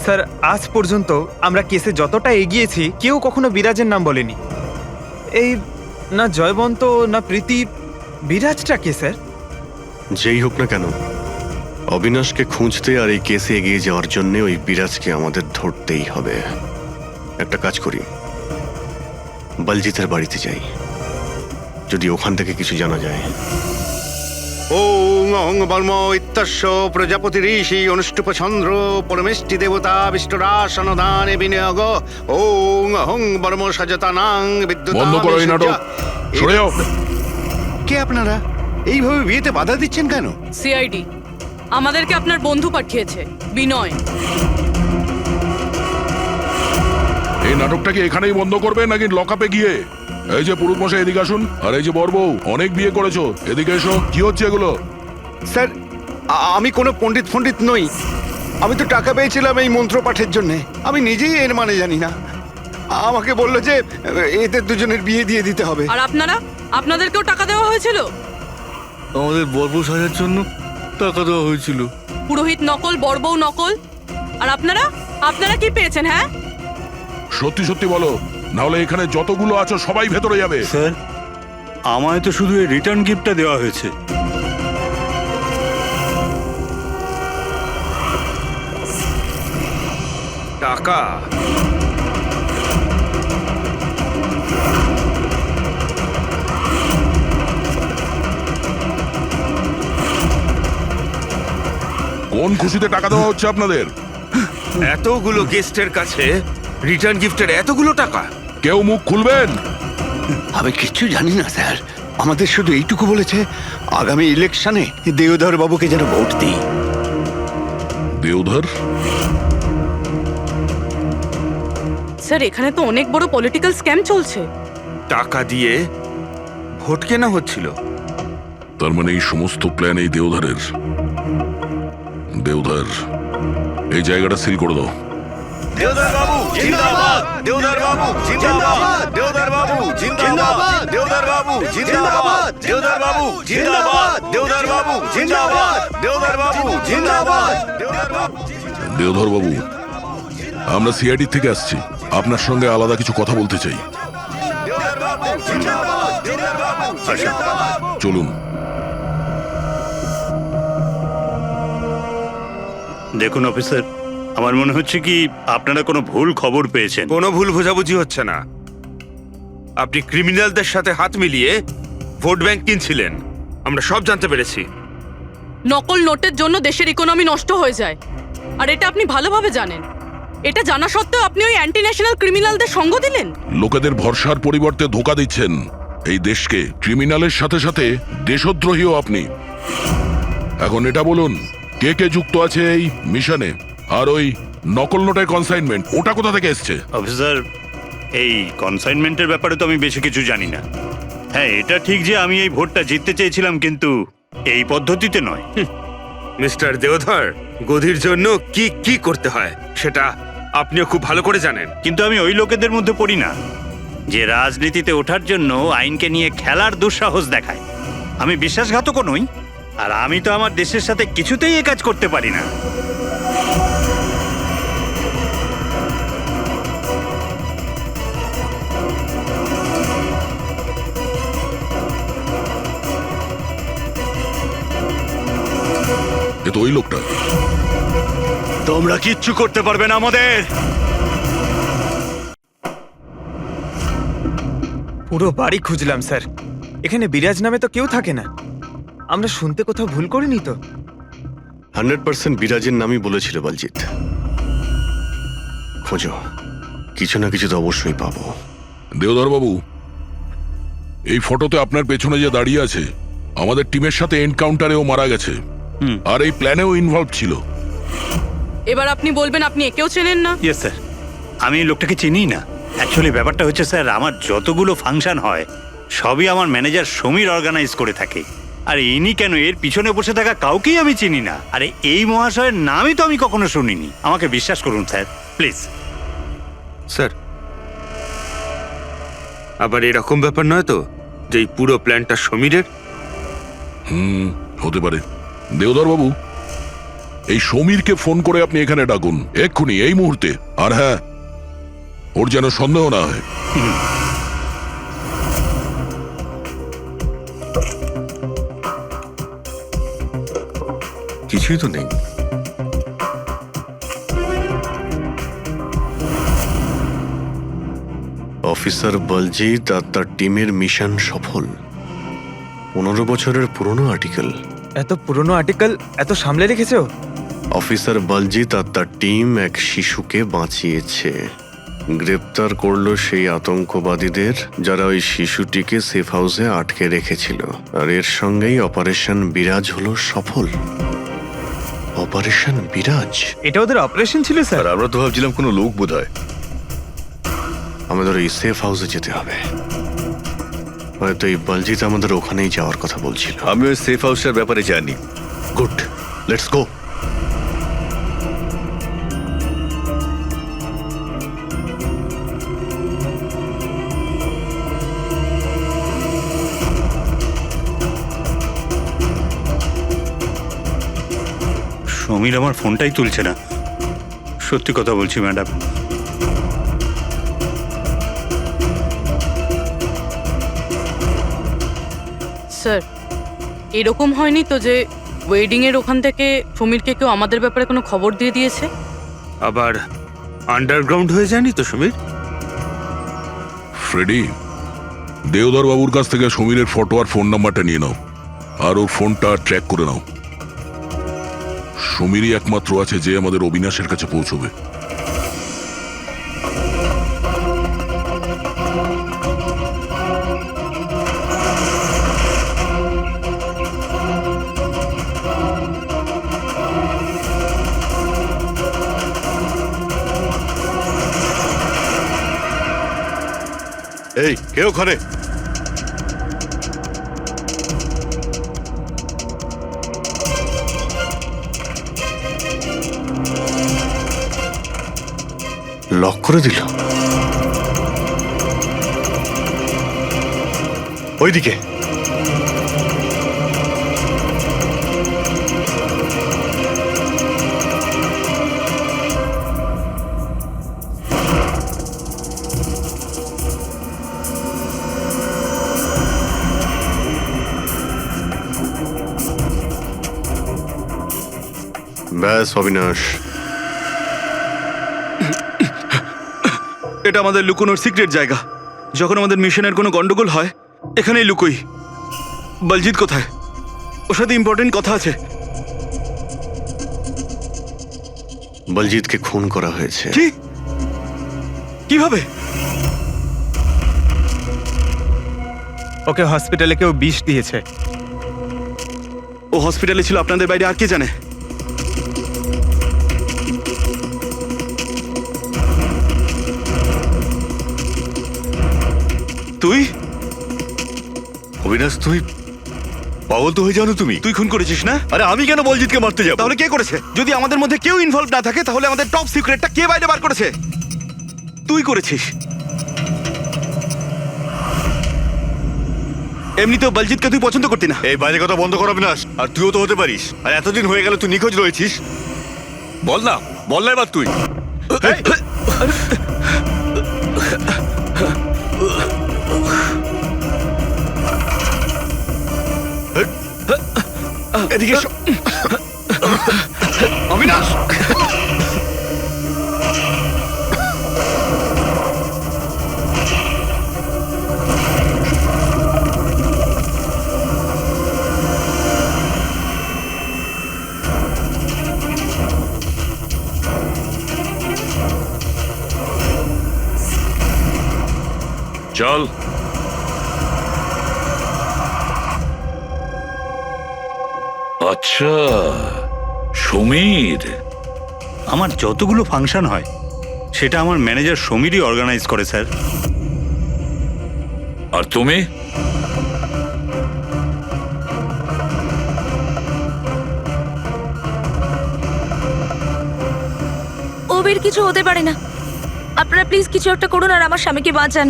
স্যার, আজ পর্যন্ত আমরা কেসে যতটা এগিয়েছি কেউ কখনো বিরাজের নাম বলেনি। এই না জয়বন্ত না প্রীতি, বিরাজটা কে স্যার? যেই হোক না কেন, অবিনাশকে খুঁজতে আর এই কেসে এগিয়ে যাওয়ার জন্য ওই বিরাজকে আমাদের ধরতেই হবে। একটা কাজ করি, বলজিতের বাড়িতে যাই, যদি ওখান থেকে কিছু জানা যায়। ওং অহং বর্ম ইত্যস্য প্রজাপতি ঋষি অনুষ্ঠুপ চন্দ্র পরমেষ্টি দেবতা বিষ্ণুরাসনদানে বিনিয়োগ। ওং অহং বর্ম সজতানাং বিদ্যুৎ। বন্ধ করো এই নাটক, সরে যাও। কে আপনারা? এইভাবে বিয়েতে বাধা দিচ্ছেন কেন? সিআইডি আমাদেরকে আপনার বন্ধু পাঠিয়েছে, বিনয়। এই নাটকটাকে এখানেই বন্ধ করবে নাকি লকআপে গিয়ে? এই যে পুরুষ মশাই, এদিকে আসুন। আর এই যে বরবউ, অনেক বিয়ে করেছো, এদিকে এসো। কি হচ্ছে এগুলো? স্যার, আমি কোনো পণ্ডিত নই। আমি তো টাকা পেয়েছিলাম এই মন্ত্র পাঠের জন্য। আমি নিজেই এর মানে জানি না। আমাকে বললো যে এদের দুজনের বিয়ে দিয়ে দিতে হবে। আর আপনাদেরকেও টাকা দেওয়া হয়েছিল? আমাদের বর্ব সাজার জন্য টাকা দেওয়া হয়েছিল। পুরোহিত নকল, বড়বউ নকল। আর আপনারা কি পেয়েছেন? হ্যাঁ, সত্যি সত্যি বলো, নাহলে এখানে যতগুলো আছো সবাই ভেতরে যাবে। স্যার, আমায় তো শুধু এই রিটার্ন গিফটটা দেওয়া হয়েছে। টাকা? কোন খুশিতে টাকা দেওয়া হচ্ছে আপনাদের? এতগুলো গেস্টের কাছে রিটার্ন গিফটের এতগুলো টাকা? কেউ মুখ খুলবেন? আমি কিচ্ছু জানি না স্যার। আমাদের শুধু এইটুকু বলেছে, আগামী ইলেকশনে দেওধর বাবুকে যেন ভোট দিই। দেওধর? স্যার এখানে তো অনেক বড় পলিটিক্যাল স্ক্যাম চলছে। টাকা দিয়ে ভোট কেনা হচ্ছিল। তার মানে এই সমস্ত প্ল্যান এই দেওধারের। দেওধার, এই জায়গাটা সিল করে দাও। দেওদার বাবু জিন্দাবাদ, দেওদার বাবু জিন্দাবাদ, দেওদার বাবু জিন্দাবাদ, দেওদার বাবু জিন্দাবাদ, দেওদার বাবু জিন্দাবাদ, দেওদার বাবু জিন্দাবাদ, দেওদার বাবু জিন্দাবাদ, দেওদার বাবু। দেওধর বাবু, আমরা সিআইডি থেকে আসছি, আপনার সঙ্গে আলাদা কিছু কথা বলতে চাই। চলুন। দেখুন অফিসার, আমার মনে হচ্ছে কি আপনারা কোনো ভুল খবর পেয়েছেন। কোনো ভুল বোঝাবুঝি হচ্ছে না। আপনি ক্রিমিনালদের সাথে হাত মিলিয়ে ভোট ব্যাংক কিনছিলেন, আমরা সব জানতে পেরেছি। নকল নোটের জন্য দেশের ইকোনমি নষ্ট হয়ে যায়, আর এটা আপনি ভালোভাবে জানেন। এটা জানা সত্ত্বেও আপনি ওই অ্যান্টি ন্যাশনাল ক্রিমিনালদের সঙ্গ দিলেন। লোকেদের ভরসার পরিবর্তে ধোঁকা দিচ্ছেন এই দেশকে। ক্রিমিনালের সাথে সাথে দেশদ্রোহীও আপনি। এখন এটা বলুন, কে কে যুক্ত আছে এই মিশনে? আর ওই নকল নোটের কনসাইনমেন্ট, ওটা কোথা থেকে এসছে? অফিসার, এই কনসাইনমেন্টের ব্যাপারে তো আমি বেশি কিছু জানি না। হ্যাঁ, এটা ঠিক যে আমি এই ভোটটা জিততে চেয়েছিলাম, কিন্তু এই পদ্ধতিতে নয়। মিস্টার দেওধর, গদির জন্য কি কি করতে হয় সেটা আপনিও খুব ভালো করে জানেন। কিন্তু আমি ওই লোকেদের মধ্যে পড়ি না যে রাজনীতিতে ওঠার জন্য আইনকে নিয়ে খেলার দুঃসাহস দেখায়। আমি বিশ্বাসঘাতকও নই, আর আমি তো আমার দেশের সাথে কিছুতেই এ কাজ করতে পারি না। এ তো ওই লোকটা। তোমরা কিচ্ছু করতে পারবে না আমাদের। পুরো বাড়ি খুঁজলাম স্যার, এখানে বিরাজ নামে তো কেউ থাকে না। আমরা শুনতে কোথাও ভুল করিনি তো? 100% বিরাজের নামই বলেছিল বলজিৎ। খোঁজো, কিছু না কিছু তো অবশ্যই পাবো। দেওধর বাবু, এই ফটোতে আপনার পেছনে যে দাঁড়িয়ে আছে, আমাদের টিমের সাথে এনকাউন্টারেও মারা গেছে, আর এই প্ল্যানেও ইনভলভ ছিল। এবার আপনি বলবেন আপনি একেও চেনেন না? ইয়েস স্যার, আমি এই লোকটাকে চিনি না। অ্যাকচুয়ালি ব্যাপারটা হচ্ছে স্যার, আমার যতগুলো ফাংশন হয় সবই আমার ম্যানেজার সমীর অর্গানাইজ করে থাকে। আর ইনি কেন, এর পিছনে বসে থাকা কাউকেই আমি চিনি না। আরে এই মহাশয়ের নামই তো আমি কখনো শুনিনি। আমাকে বিশ্বাস করুন স্যার, প্লিজ। স্যার, আবার এরকম ব্যাপার নয় তো যে এই পুরো প্ল্যানটা সমীরের? হতে পারে। দেওধর বাবু, এই সমীরকে ফোন করে আপনি এখানে ডাকুন এক্ষুনি, এই মুহূর্তে। আর হ্যাঁ, ওর যেন সন্দেহ না হয়। কিছুই তো নেই। অফিসার বলজিৎ আর তার টিমের মিশন সফল। 15 বছরের পুরনো আর্টিকেল। এত পুরনো আর্টিকেল এত সামলে রেখেছো? অফিসার বলজিৎ আর তার টিম এক শিশুকে বাঁচিয়েছে। গ্রেপ্তার করলো সেই আতঙ্কবাদীদের যারা ওই শিশুটিকে সেফ হাউসে আটকে রেখেছিল। আর এর সঙ্গেই অপারেশন বিরাজ হলো সফল। অপারেশন বিরাজ, এটা ওদের অপারেশন ছিল স্যার? আর আমরা তো ভাবছিলাম কোনো লোক বোধ হয়। আমাদের ওই সেফ হাউসে যেতে হবে। হয়তো এই বলজিৎ আমাদের ওখানেই যাওয়ার কথা বলছিল। আমি ওই সেফ হাউসের ব্যাপারে জানি। Good, let's go. সমীর আমার ফোনটাই তুলছে না। সত্যি কথা বলছি ম্যাডাম। স্যার, এরকম হয়নি তো যে ওয়েডিং এর ওখান থেকে সমীরকে কেউ আমাদের ব্যাপারে কোনো খবর দিয়ে দিয়েছে? আবার আন্ডারগ্রাউন্ড হয়ে যায়নি তো সমীর? ফ্রেডি, দেওধর বাবুর কাছ থেকে সমীরের ফটো আর ফোন নাম্বারটা নিয়ে নাও, আর ওর ফোনটা ট্র্যাক করে নাও। সমীরই একমাত্র আছে যে আমাদের অবিনাশের কাছে পৌঁছবে। এই কে ওখানে? লক করে দিল। ওইদিকে ব্যাস অবিনাশ, এটা আমাদের লুকোনোর সিক্রেট জায়গা। যখন আমাদের মিশনের কোনো গন্ডগোল হয় এখানেই লুকোই। বলজিৎ কোথায়? ওর সাথে ইম্পর্টেন্ট কথা আছে। বলজিৎকে খুন করা হয়েছে। কি? কিভাবে? ওকে হসপিটালে কেউ বিষ দিয়েছে। ও হসপিটালে ছিল, আপনাদের বাইরে আর কে জানে? তুই অবিনাশ, তুমি পাগল তো হয়ে জানো তুমি? তুই খুন করেছিস না? আরে আমি কেন বলজিৎকে মারতে যাব? তাহলে কে করেছে? যদি আমাদের মধ্যে কেউ ইনভলভ না থাকে তাহলে আমাদের টপ সিক্রেটটা কে বাইরে বার করেছে? তুই করেছিস। এমনিতেও বলজিৎকে তুই পছন্দ করতি না। এই বাইরে কথা বন্ধ কর অবিনাশ। আর তুইও তো হতে পারিস। আর এতদিন হয়ে গেল তুই নিখোঁজ রয়েছিস। বল না এবার তুই। এদিকে এসো। অবিনাশ, চল। আচ্ছা, সমীর। আমার যতগুলো ফাংশন হয় সেটা আমার ম্যানেজার সমীরই অর্গানাইজ করে স্যার। আর তুমি? ওবের কিছু হতে পারে না। আপনারা প্লিজ কিছু একটা করুন আর আমার স্বামীকে বাঁচান।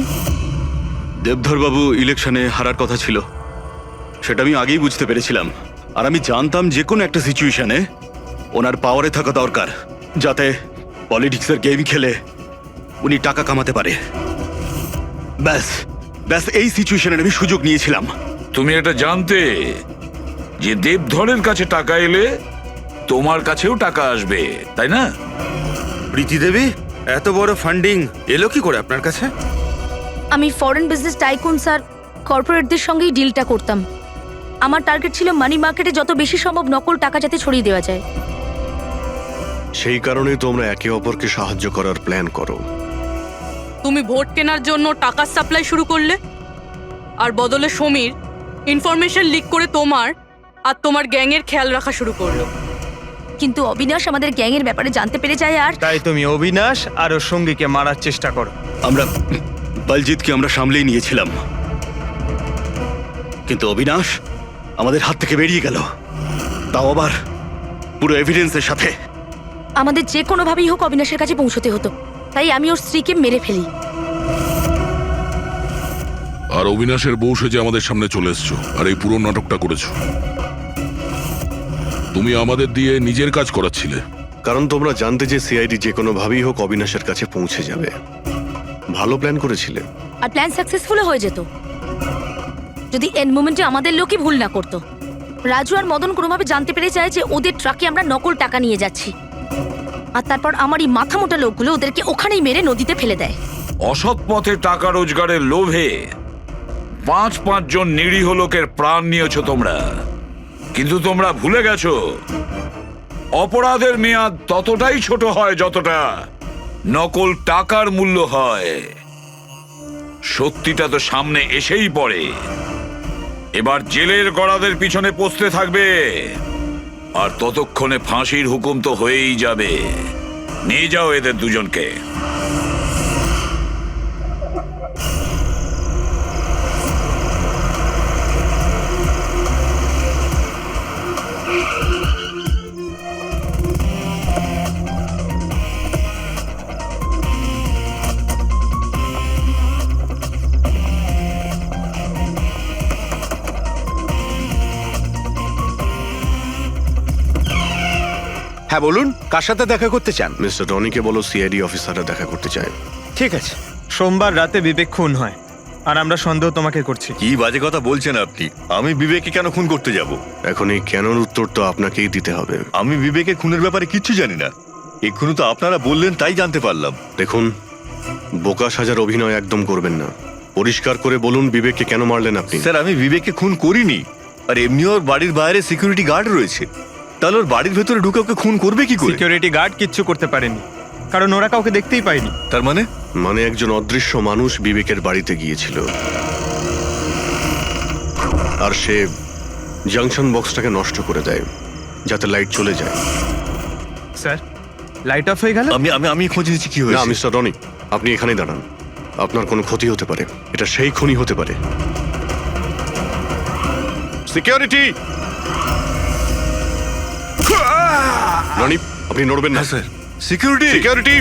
দেবধর বাবু ইলেকশনে হারার কথা ছিল, সেটা আমি আগেই বুঝতে পেরেছিলাম। আর আমি জানতাম যে কোনো একটা সিচুয়েশনে ওনার পাওয়ারে থাকা দরকার, যাতে পলিটিক্সের গেম খেলে উনি টাকা কামাতে পারে। ব্যাস ব্যাস এই সিচুয়েশনের আমি সুযোগ নিয়েছিলাম। তুমি এটা জানতে যে দেবধরের কাছে টাকা এলে তোমার কাছেও টাকা আসবে, তাই না? প্রীতি দেবী, এত বড় ফান্ডিং এলো কি করে আপনার কাছে? আমি ফরেন বিজনেস টাইকুন স্যার কর্পোরেটদের সঙ্গেই ডিলটা করতাম। আমার টার্গেট ছিল মানি মার্কেটে যত বেশি সম্ভব নকল টাকা যাতে ছড়িয়ে দেওয়া যায়। সেই কারণেই তোমরা একে অপরকে সাহায্য করার প্ল্যান করো। তুমি ভোট কেনার জন্য টাকার সাপ্লাই শুরু করলে, আর বদলে সমীর ইনফরমেশন লিক করে তোমার আর তোমার গ্যাংয়ের খেয়াল রাখা শুরু করলো। কিন্তু অবিনাশ আমাদের গ্যাংয়ের ব্যাপারে জানতে পেরে যায় আর তাই তুমি অবিনাশ আর ওর সঙ্গীকে মারার চেষ্টা করো। আমরা বলজিৎকে আমরা সামলেই নিয়েছিলাম, কিন্তু অবিনাশ আমাদের হাত থেকে বেরিয়ে গেল, তাও আবার পুরো এভিডেন্সের সাথে। আমাদের যে কোনোভাবেই হোক অবিনাশের কাছে পৌঁছতে হতো, তাই আমি ওর স্ত্রীকে মেরে ফেলি। আর অবিনাশের বউ সেজে আমাদের সামনে চলে এসছো আর এই পুরো নাটকটা করেছো। তুমি আমাদের দিয়ে নিজের কাজ করাচ্ছিলে, কারণ তোমরা জানতে যে সিআইডি যে কোনোভাবেই হোক অবিনাশের কাছে পৌঁছে যাবে। ভালো প্ল্যান করেছিলে। আর প্ল্যান সাকসেসফুল হয়ে যেত যদি এন্ড মোমেন্টে আমাদের লোকই ভুল না করতো। রাজু আর মদন কোনোভাবে জানতে পেরে যায় যে ওদের ট্রাকে আমরা নকল টাকা নিয়ে যাচ্ছি, আর তারপর আমার এই মাথা মোটা লোকগুলো ওদেরকে ওখানেই মেরে নদীতে ফেলে দেয়। অসৎ পথে টাকা রোজগারের লোভে 5 জন নিরীহ লোকের প্রাণ নিয়েছো তোমরা, কিন্তু তোমরা ভুলে গেছো অপরাধের মেয়াদ ততটাই ছোট হয় যতটা নকল টাকার মূল্য হয়। সত্যিটা তো সামনে এসেই পড়ে। এবার জেলের গড়াদের পিছনে পৌঁছতে থাকবে, আর ততক্ষণে ফাঁসির হুকুম তো হয়েই যাবে। নিয়ে যাও এদের দুজনকে। হ্যাঁ বলুন, কার সাথে দেখা করতে চান? মিস্টার রনিকে বলো সিআইডি অফিসাররা দেখা করতে চায়। ঠিক আছে। সোমবার রাতে বিবেক খুন হয় আর আমরা সন্দেহ তোমাকে করছি। কি বাজে কথা বলছেন আপনি? আমি বিবেককে কেন খুন করতে যাব? এখন এই কেনর উত্তর তো আপনাকেই দিতে হবে। আমি বিবেকের খুনের ব্যাপারে কিচ্ছু জানি না। এক্ষুনি তো আপনারা বললেন তাই জানতে পারলাম। দেখুন, বোকা সাজার অভিনয় একদম করবেন না। পরিষ্কার করে বলুন বিবেককে কেন মারলেন আপনি? স্যার, আমি বিবেককে খুন করিনি। আর এমনি ওর বাড়ির বাইরে সিকিউরিটি গার্ড রয়েছে, তাহলে ওর বাড়ির ভেতরে ঢুকে ওকে খুন করবে কি করে? সিকিউরিটি গার্ড কিচ্ছু করতে পারেনি, কারণ ওরা কাউকে দেখতেই পায়নি। তার মানে? মানে একজন অদৃশ্য মানুষ বিবেকের বাড়িতে গিয়েছিল, আর সে জাংশন বক্সটাকে নষ্ট করে দেয় যাতে লাইট চলে যায়। স্যার, লাইট অফ হয়ে গেল। আমি খোঁজ নিচ্ছি কি না হয়েছে। মিস্টার রনি, আপনি এখানেই দাঁড়ান। আপনার কোনো ক্ষতি হতে পারে, এটা সেই খুনি হতে পারে। সিকিউরিটি! রনি, আপনি নড়বেন না। Sir, security! সিকিউরিটি!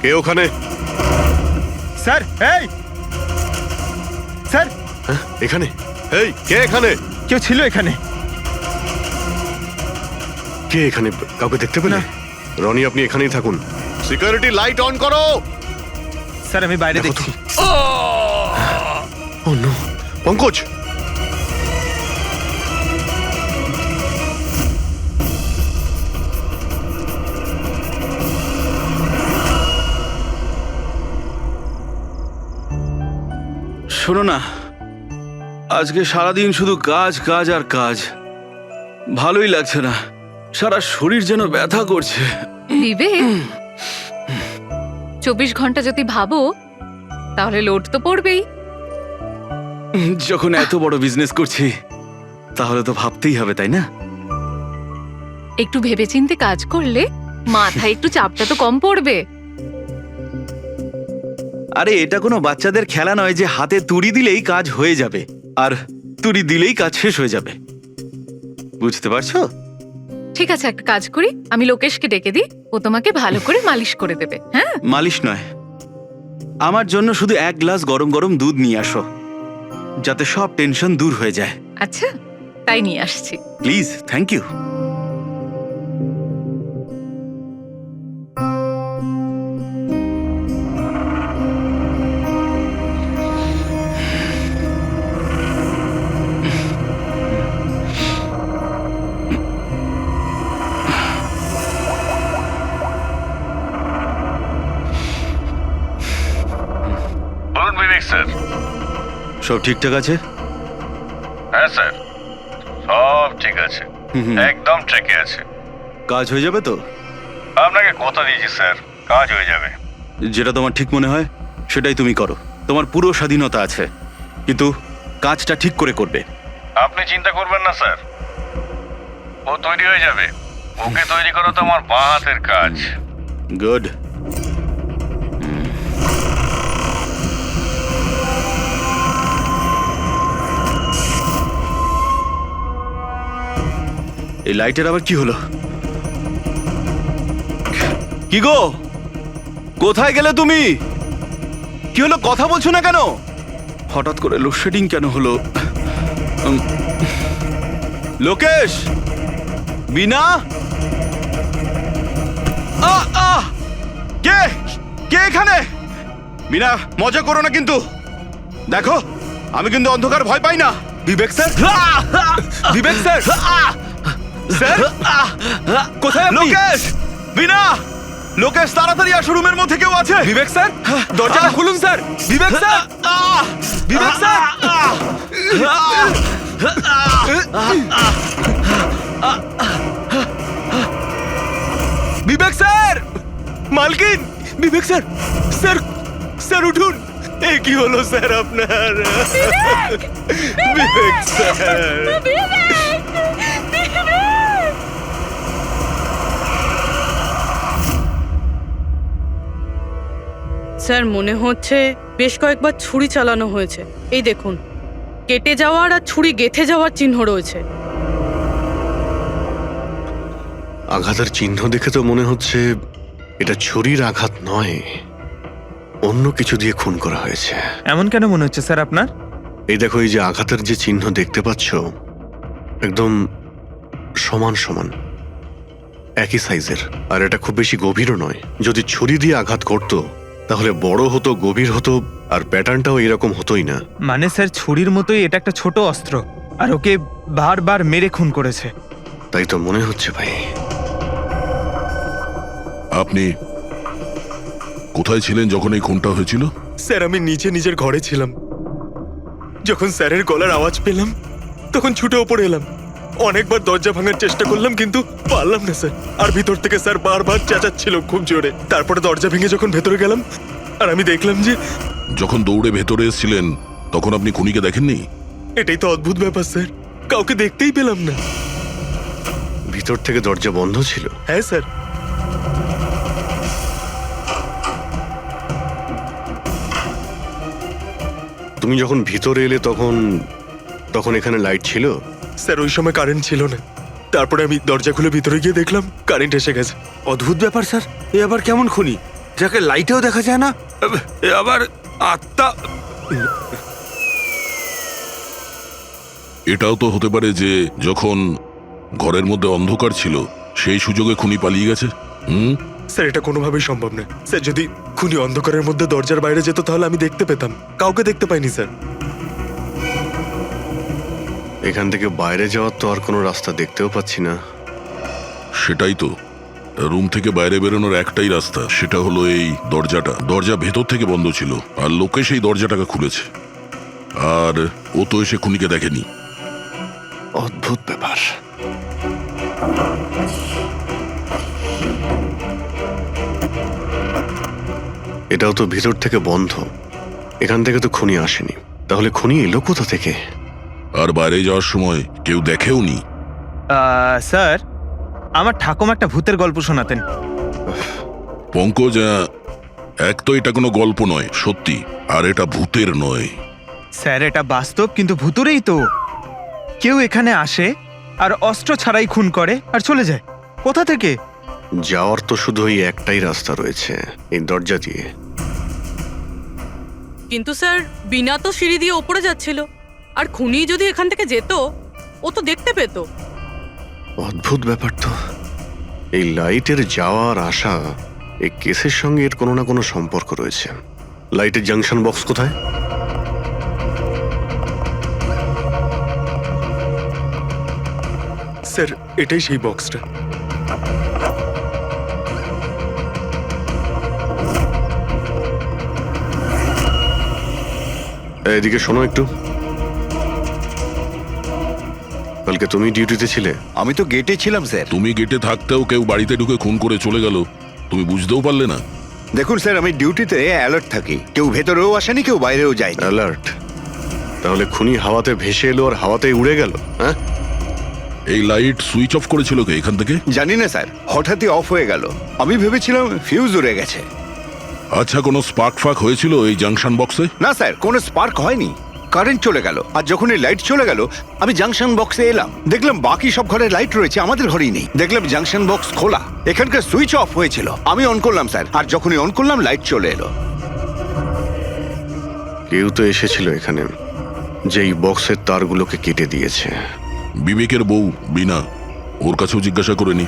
কে ওখানে? স্যার, এই স্যার, হ্যাঁ, এখানে? এই, কে এখানে? কেউ ছিল এখানে? কে এখানে? কাউকে দেখতে পেলে? রনি, আপনি এখানেই থাকুন। সিকিউরিটি, লাইট অন করো। স্যার, আমি বাইরে দেখো তো। দেখছি। ও নো, পঙ্কজ! শোনো না, আজকে সারাদিন শুধু কাজ কাজ আর কাজ, ভালোই লাগছে না। সারা শরীর যেন ব্যথা করছে। বিবেক, 24 ঘন্টা যদি ভাবো তাহলে লোড তো পড়বেই। যখন এত বড় বিজনেস করছি তাহলে তো ভাবতেই হবে, তাই না? একটু ভেবেচিন্তে কাজ করলে মাথায় একটু চাপটা তো কম পড়বে। আরে এটা কোনো বাচ্চাদের খেলা নয় যে হাতে তুড়ি দিলেই কাজ হয়ে যাবে আর তুড়ি দিলেই কাজ শেষ হয়ে যাবে, বুঝতে পারছো? ঠিক আছে, একটা কাজ করি, আমি লোকেশকে ডেকে দিই, ও তোমাকে ভালো করে মালিশ করে দেবে। হ্যাঁ, মালিশ নয়, আমার জন্য শুধু 1 গ্লাস গরম গরম দুধ নিয়ে আসো, যাতে সব টেনশন দূর হয়ে যায়। আচ্ছা, তাই নিয়ে আসছি। Please, thank you. বলুন বিবেক স্যার। সব ঠিকঠাক আছে? হ্যাঁ স্যার, সব ঠিক আছে, একদম ট্র্যাকে আছে। কাজ হয়ে যাবে তো? আপনাকে কথা দিয়েছি স্যার, কাজ হয়ে যাবে। যেটা তোমার ঠিক মনে হয় সেটাই তুমি করো, তোমার পুরো স্বাধীনতা আছে, কিন্তু কাজটা ঠিক করে করবে। আপনি চিন্তা করবেন না স্যার, ও তৈরি হয়ে যাবে। ওকে তৈরি করা তো আমার বাঁ হাতের কাজ। গুড। এই লাইটের আবার কি হলো? কি গো, কোথায় গেলে তুমি? কি হলো, কথা বলছো না কেন? হঠাৎ করে লোডশেডিং কেন হলো? লোকেশ, বিনা, কে কে এখানে? বিনা, মজা করো না কিন্তু। দেখো, আমি কিন্তু অন্ধকার ভয় পাই না। বিবেক স্যার, বিবেক স্যার, স্যার কোথায়? লোকেশ, বিনা, লোকেশ তাড়াতাড়ি আসো, রুমের মধ্যে কেউ আছে। বিবেক স্যার, দরজাটা খুলুন স্যার। বিবেক স্যার, বিবেক স্যার, বিবেক স্যার, মালকিন, বিবেক স্যার, স্যার, স্যার উঠুন। এ কি হলো স্যার আপনার? বিবেক স্যার, স্যার, মনে হচ্ছে বেশ কয়েকবার ছুরি চালানো হয়েছে। এই দেখুন, কেটে যাওয়ার আর ছুরি গেঁথে যাওয়ার চিহ্ন রয়েছে। আঘাতের চিহ্ন দেখে তো মনে হচ্ছে এটা ছুরির আঘাত নয়, অন্য কিছু দিয়ে খুন করা হয়েছে। এমন কেন মনে হচ্ছে স্যার আপনার? এই দেখো, এই যে আঘাতের যে চিহ্ন দেখতে পাচ্ছ, একদম সমান সমান, একই সাইজের। আর এটা খুব বেশি গভীরও নয়। যদি ছুরি দিয়ে আঘাত করতো তাহলে বড় হতো, গভীর হতো, আর প্যাটার্নটাও এরকম হতোই না। মানে স্যার ছুরির মতোই এটা একটা ছোট অস্ত্র, আর ওকে বারবার মেরে খুন করেছে। তাই তো মনে হচ্ছে ভাই। আপনি কোথায় ছিলেন যখন এই খুনটা হয়েছিল? স্যার আমি নিচে নিজের ঘরে ছিলাম। যখন স্যারের গলার আওয়াজ পেলাম তখন ছুটে ওপরে এলাম। অনেকবার দরজা ভাঙার চেষ্টা করলাম কিন্তু পারলাম না স্যার। আর ভিতর থেকে স্যার বারবার চেঁচাচ্ছিল খুব জোরে। তারপরে দরজা ভেঙে যখন ভেতরে গেলাম আর আমি দেখলাম যে যখন দৌড়ে ভেতরে এসেছিলেন তখন আপনি খুনিকে দেখেননি? এটাই তো অদ্ভুত ব্যাপার স্যার, কাউকে দেখতেই পেলাম না। ভিতর থেকে দরজা বন্ধ ছিল? হ্যাঁ স্যার। তুমি যখন ভিতরে এলে তখন তখন এখানে লাইট ছিল? স্যার ওই সময় কারেন্ট ছিল না। তারপরে আমি দরজা খুলে ভিতরে গিয়ে দেখলাম কারেন্ট এসে গেছে। অদ্ভুত ব্যাপার স্যার, এ আবার কেমন খুনি যাকে লাইটেও দেখা যায় না, এ আবার আত্মা। এটাও তো হতে পারে যে যখন ঘরের মধ্যে অন্ধকার ছিল সেই সুযোগে খুনি পালিয়ে গেছে। স্যার এটা কোনোভাবেই সম্ভব না স্যার। যদি খুনি অন্ধকারের মধ্যে দরজার বাইরে যেত তাহলে আমি দেখতে পেতাম, কাউকে দেখতে পাইনি স্যার। এখান থেকে বাইরে যাওয়ার তো আর কোনো রাস্তা দেখতেও পাচ্ছি না। সেটাই তো, রুম থেকে বাইরে বেরোনোর একটাই রাস্তা, সেটা হলো এই দরজাটা। দরজা ভেতর থেকে বন্ধ ছিল আর লোকে সেই দরজাটাকে খুলেছে। আর ও তো এসে খুনিকে দেখেনি। অদ্ভুত ব্যাপার। এটাও তো ভিতর থেকে বন্ধ, এখান থেকে তো খুনি আসেনি। তাহলে খুনি এলো কোথা থেকে? আর বাইরে যাওয়ার সময় কেউ দেখেও নি। স্যার আমার ঠাকুমা একটা ভূতের গল্প শোনাতেন। পঙ্কজ, এক তো এটা কোনো গল্প নয়, সত্যি। আর এটা ভূতের নয়। স্যার এটা বাস্তব, কিন্তু ভুতুরেই তো। কেউ এখানে আসে আর অস্ত্র ছাড়াই খুন করে আর চলে যায়। কোথা থেকে? যাওয়ার তো শুধু ওই একটাই রাস্তা রয়েছে, এই দরজা দিয়ে। কিন্তু স্যার বিনা তো সিঁড়ি দিয়ে ওপরে যাচ্ছিল, আর খুনি যদি এখান থেকে যেত ও তো দেখতে পেত। অদ্ভুত ব্যাপার তো। এই লাইটের যাওয়ার আসা, এই কেসের সঙ্গে এর কোনো না কোনো সম্পর্ক রয়েছে। লাইটের জাংশন বক্স কোথায়? স্যার এটাই সেই বক্সটা। এদিকে শোনো একটু। কালকে তুমি ডিউটিতে ছিলে? আমি তো গেটে ছিলাম স্যার। তুমি গেটে থাকতেও কেউ বাড়িতে ঢুকে খুন করে চলে গেল, তুমি বুঝতেও পারলে না? দেখুন স্যার, আমি ডিউটিতে অ্যালার্ট থাকি। কেউ ভেতরেও আসেনি, কেউ বাইরেও যায়নি। অ্যালার্ট? তাহলে খুনি হাওয়াতে ভেসে এলো আর হাওয়াতেই উড়ে গেল? হ্যাঁ, এই লাইট সুইচ অফ করেছিল কে এখান থেকে? জানি না স্যার, হঠাৎই অফ হয়ে গেল। আমি ভেবেছিলাম ফিউজ উড়ে গেছে। আচ্ছা, কোনো স্পার্ক ফাক হয়েছিল এই জাংশন বক্সে? না স্যার, কোনো স্পার্ক হয়নি। কারেন্ট চলে গেল, আর যখন এই লাইট চলে গেল আমি জাংশন বক্সে এলাম, দেখলাম বাকি সব ঘরে লাইট রয়েছে, আমাদের ঘরেই নেই। দেখলাম জাংশন বক্স খোলা, এখানকার সুইচ অফ হয়েছিল। আমি অন করলাম স্যার, আর যখনই অন করলাম লাইট চলে এলো। কেউ তো এসেছিল এখানে, যেই বক্সের তারগুলোকে কেটে দিয়েছে। বিবেকের বউ বিনা, ওর কাছেও জিজ্ঞাসা করে নি।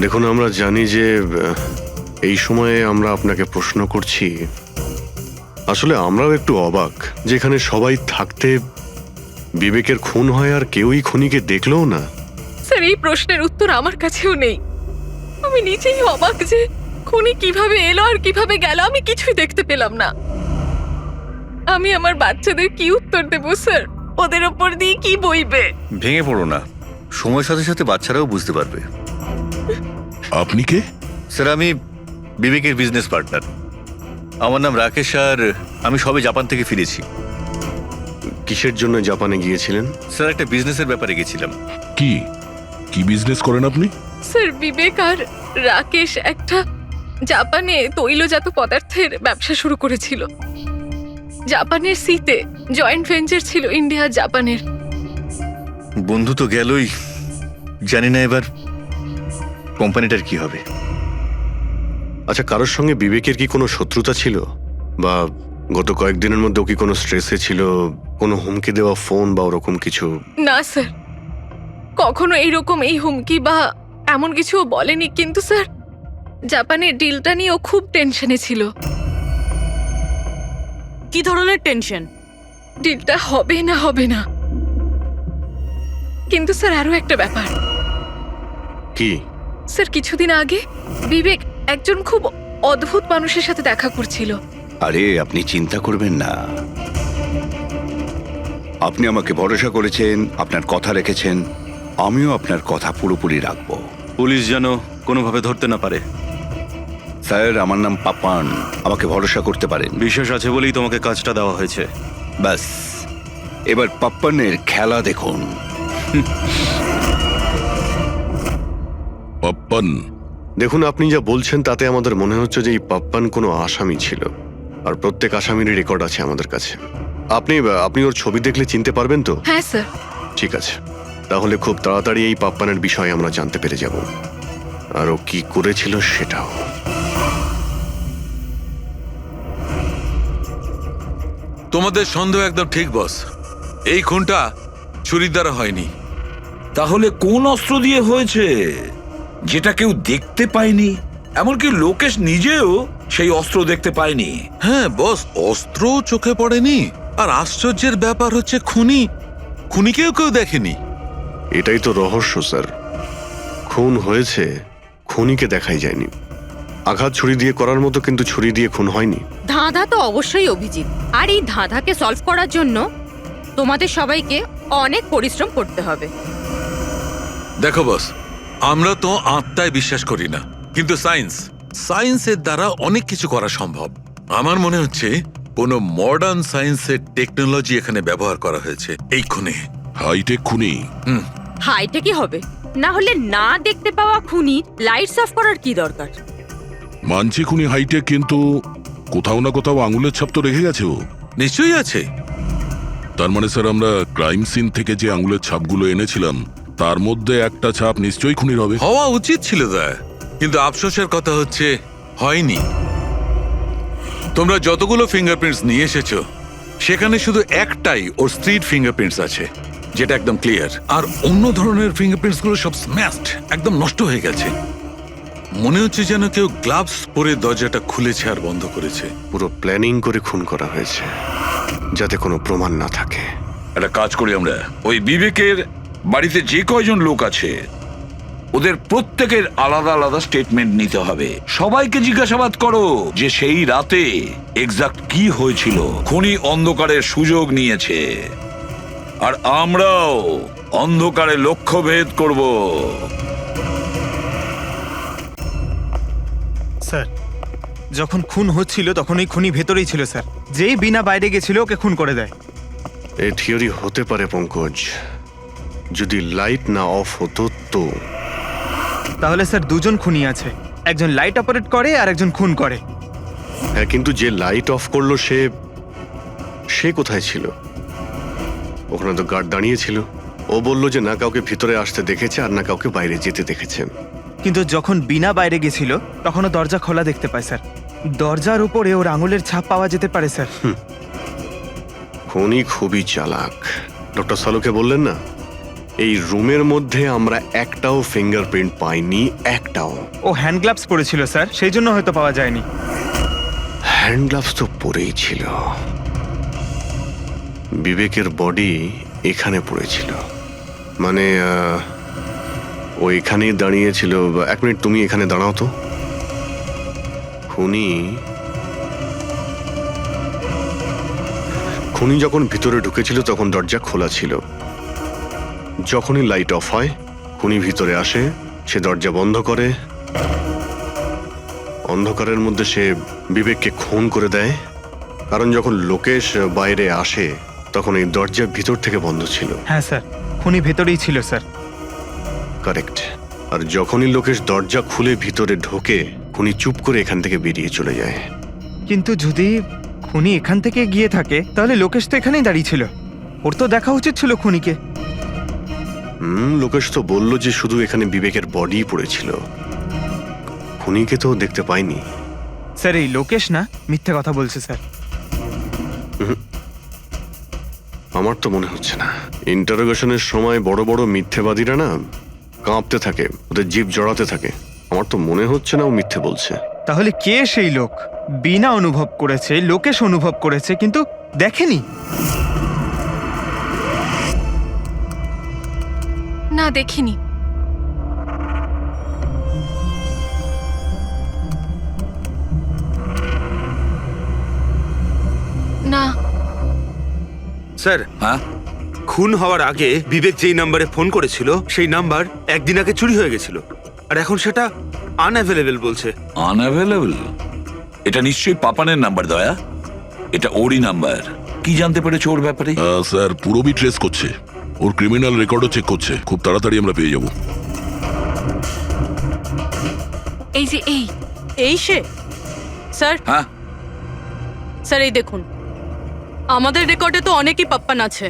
দেখুন, আমরা জানি যে এই সময়ে আমরা আপনাকে প্রশ্ন করছি। আসলে আমরাও একটু অবাক, যেখানে সবাই থাকতে বিবেকের খুন হয় আর কেউই খুনিকে দেখলেও না। স্যার এই প্রশ্নের উত্তর আমার কাছেও নেই। আমি নিজেই অবাক যে খুনি কিভাবে এলো আর কিভাবে গেল, আমি কিছুই দেখতে পেলাম না। আমি আমার বাচ্চাদের কি উত্তর দেবো স্যার? ওদের ওপর দিয়ে কি বইবে? ভেঙে পড়ো না, সময়ের সাথে সাথে বাচ্চারাও বুঝতে পারবে। আপনি কে? স্যার আমি বিবেকের বিজনেস পার্টনার। আমার নাম রাকেশ, আর আমি সবে জাপান থেকে ফিরেছি। কিসের জন্য জাপানে গিয়েছিলেন? স্যার একটা বিজনেসের ব্যাপারে গেছিলাম। কি কি বিজনেস করেন আপনি? স্যার বিবেক আর রাকেশ একটা জাপানে তৈলজাত পদার্থের ব্যবসা শুরু করেছিল। জাপানের সিতে জয়েন্ট ভেঞ্চার ছিল ইন্ডিয়া জাপানের। বন্ধু তো গেলই, জানি না এবার কোম্পানিটার কি হবে? আচ্ছা, কারোর সঙ্গে বিবেকের কি কোনো শত্রুতা ছিল, বা গত কয়েকদিনের মধ্যে ও কি কোনো স্ট্রেসে ছিল, কোনো হুমকি দেওয়া ফোন বা ওরকম কিছু? না স্যার, কখনো এইরকম এই হুমকি বা এমন কিছু ও বলেনি, কিন্তু স্যার জাপানের ডিলটা নিয়ে ও খুব টেনশনে ছিল। কি ধরনের টেনশন? ডিলটা হবে না হবে না। কিন্তু স্যার আরো একটা ব্যাপার, কি? স্যার কিছুদিন আগে বিবেক একজন খুব অদ্ভুত মানুষের সাথে দেখা করছিল। আরে আপনি চিন্তা করবেন না, আপনি আমাকে ভরসা করেছেন, আপনার কথা রেখেছেন, আমিও আপনার কথা পুরোপুরি রাখবো। পুলিশ যেন কোনোভাবে ধরতে না পারে। স্যার, আমার নাম পাপান, আমাকে ভরসা করতে পারেন। বিশ্বাস আছে বলেই তোমাকে কাজটা দেওয়া হয়েছে। ব্যাস, এবার পাপ্পানের খেলা দেখুন। পাপ্পান, দেখুন, আপনি যা বলছেন তাতে আমাদের মনে হচ্ছে যে এই পাপ্পান কোনো আসামি ছিল, আর প্রত্যেক আসামিরই রেকর্ড আছে আমাদের কাছে। আপনি ওর ছবি দেখলে চিনতে পারবেন তো? হ্যাঁ স্যার। ঠিক আছে, তাহলে খুব তাড়াতাড়ি এই পাপ্পানের বিষয়ে আমরা জানতে পেরে যাব, আর ও কি করেছিল সেটাও। তোমাদের সন্দেহ একদম ঠিক বস, এই খুনটা ছুরির দ্বারা হয়নি। তাহলে কোন অস্ত্র দিয়ে হয়েছে, যেটা কেউ দেখতে পায়নি? এমনকি লোকেশ নিজেও সেই অস্ত্র দেখতে পায়নি। হ্যাঁ বস, অস্ত্রও চোখে পড়েনি, আর আশ্চর্যের ব্যাপার হচ্ছে খুনিকেও কেউ দেখেনি। এটাই তো রহস্য স্যার, খুন হয়েছে, খুনিকে দেখাই যায়নি। আঘাত ছুরি দিয়ে করার মতো, কিন্তু ছুরি দিয়ে খুন হয়নি। ধাঁধা তো অবশ্যই অভিজিৎ, আর এই ধাঁধাকে সলভ করার জন্য তোমাদের সবাইকে অনেক পরিশ্রম করতে হবে। দেখো বস, আমরা তো আত্মায় বিশ্বাস করি না, কিন্তু সায়েন্সের দ্বারা অনেক কিছু করা সম্ভব। আমার মনে হচ্ছে কোনো মডার্ন সায়েন্সের টেকনোলজি এখানে ব্যবহার করা হয়েছে এই খুনে। হাইটেক খুনি। হাইটেকই হবে, না হলে না দেখতে পাওয়া খুনি লাইটস অফ করার কি দরকার? মানছি খুনি হাইটেক, কিন্তু কোথাও না কোথাও আঙুলের ছাপ তো রেখে গেছে ও। নিশ্চয়ই আছে। তার মানে স্যার, আমরা ক্রাইম সিন থেকে যে আঙুলের ছাপগুলো এনেছিলাম তার মধ্যে একটা ছাপ নিশ্চয়ই খুনির হবে। হওয়া উচিত ছিল দা, কিন্তু আফসোসের কথা হচ্ছে হয়নি। তোমরা যতগুলো ফিঙ্গারপ্রিন্টস নিয়ে এসেছো সেখানে শুধু একটাই ওর স্ত্রীর ফিঙ্গারপ্রিন্টস আছে, যেটা একদম ক্লিয়ার। আর অন্য ধরনের ফিঙ্গারপ্রিন্টস গুলো সব স্ম্যাশড, একদম নষ্ট হয়ে গেছে। মনে হচ্ছে যেন কেউ গ্লাভস পরে দরজাটা খুলেছে আর বন্ধ করেছে। পুরো প্ল্যানিং করে খুন করা হয়েছে, যাতে কোনো প্রমাণ না থাকে। একটা কাজ করি আমরা, ওই বিবেকের বাড়িতে যে কয়জন লোক আছে ওদের প্রত্যেকের আলাদা আলাদা স্টেটমেন্ট নিতে হবে। সবাইকে জিজ্ঞাসাবাদ করো যে সেই রাতে এক্সাক্ট কি হয়েছিল। খুনি অন্ধকারের সুযোগ নিয়েছে, আর আমরাও অন্ধকারে লক্ষ্যভেদ করব। স্যার, যখন খুন হচ্ছিল তখন ওই খুনি ভেতরেই ছিল স্যার। যেই বিনা বাইরে গেছিল ওকে খুন করে দেয়। এই থিওরি হতে পারে পঙ্কজ, যদি লাইট না অফ হতো তো। তাহলে স্যার দুজন খুনি আছে, একজন লাইট অপারেট করে আর একজন খুন করে। হ্যাঁ, কিন্তু যে লাইট অফ করলো সে কোথায় ছিল? ওখানে তো গার্ড দাঁড়িয়ে ছিল। ও বললো যে না কাউকে ভিতরে আসতে দেখেছে আর না কাউকে বাইরে যেতে দেখেছে। কিন্তু যখন বিনা বাইরে গেছিল তখনও দরজা খোলা দেখতে পায় স্যার। দরজার উপরে ওর আঙুলের ছাপ পাওয়া যেতে পারে স্যার। খুনি খুবই চালাক। ডক্টর সালুকে বললেন না, এই রুমের মধ্যে আমরা একটাও ফিঙ্গারপ্রিন্ট পাইনি, একটাও। ও হ্যান্ড গ্লাভস পরেছিল স্যার, সেই জন্য হয়তো পাওয়া যায়নি। হ্যান্ড গ্লাভস তো পরেই ছিল। বিবেকের বডি এখানে পড়েছিল, মানে ও এখানেই দাঁড়িয়েছিল। এক মিনিট, তুমি এখানে দাঁড়াও তো। খুনি যখন ভিতরে ঢুকেছিল তখন দরজা খোলা ছিল। যখনই লাইট অফ হয় খুনি ভিতরে আসে, সে দরজা বন্ধ করে। অন্ধকারের মধ্যে সে বিবেককে খুন করে দেয়, কারণ যখন লোকেশ বাইরে আসে তখন এই দরজা ভিতর থেকে বন্ধ ছিল। হ্যাঁ স্যার, খুনি ভেতরেই ছিল স্যার। কারেক্ট। আর যখনই লোকেশ দরজা খুলে ভিতরে ঢোকে, খুনি চুপ করে এখান থেকে বেরিয়ে চলে যায়। কিন্তু যদি খুনি এখান থেকে গিয়ে থাকে তাহলে লোকেশ তো এখানেই দাঁড়িয়ে ছিল, ওর তো দেখা উচিত ছিল খুনিকে। লোকেশ তো বললো যে শুধু এখানে বিবেকের বডি পড়েছিল। খুনিকে তো দেখতে পাইনি। স্যার এই লোকেশ না মিথ্যে কথা বলছে স্যার। আমার তো মনে হচ্ছে না। ইন্টারোগেশনের সময় বড় বড় মিথ্যেবাদীরা না কাঁপতে থাকে, ওদের জিভ জড়াতে থাকে। আমার তো মনে হচ্ছে না ও মিথ্যে বলছে। তাহলে কে সেই লোক? বিনা অনুভব করেছে, লোকেশ অনুভব করেছে কিন্তু দেখেনি। না, দেখিনি। না। স্যার, হ্যাঁ, খুন হওয়ার আগে বিবেক যেই নাম্বারে ফোন করেছিল সেই নাম্বার একদিন আগে চুরি হয়ে গেছিল, আর এখন সেটা আনঅ্যাভেলেবেল বলছে। আনঅ্যাভেলেবল? এটা নিশ্চয়ই পাপানের নাম্বার দয়া। এটা ওরই নাম্বার। কি জানতে পেরেছো ওর ব্যাপারে? স্যার পুরোবি ট্রেস করছে, ওর ক্রিমিনাল রেকর্ডও চেক করছে। খুব তাড়াতাড়ি আমরা পেয়ে যাব। এই যে এই সে? স্যার, হ্যাঁ, স্যার এই দেখুন, আমাদের রেকর্ডে তো অনেকই পাপ্পান আছে,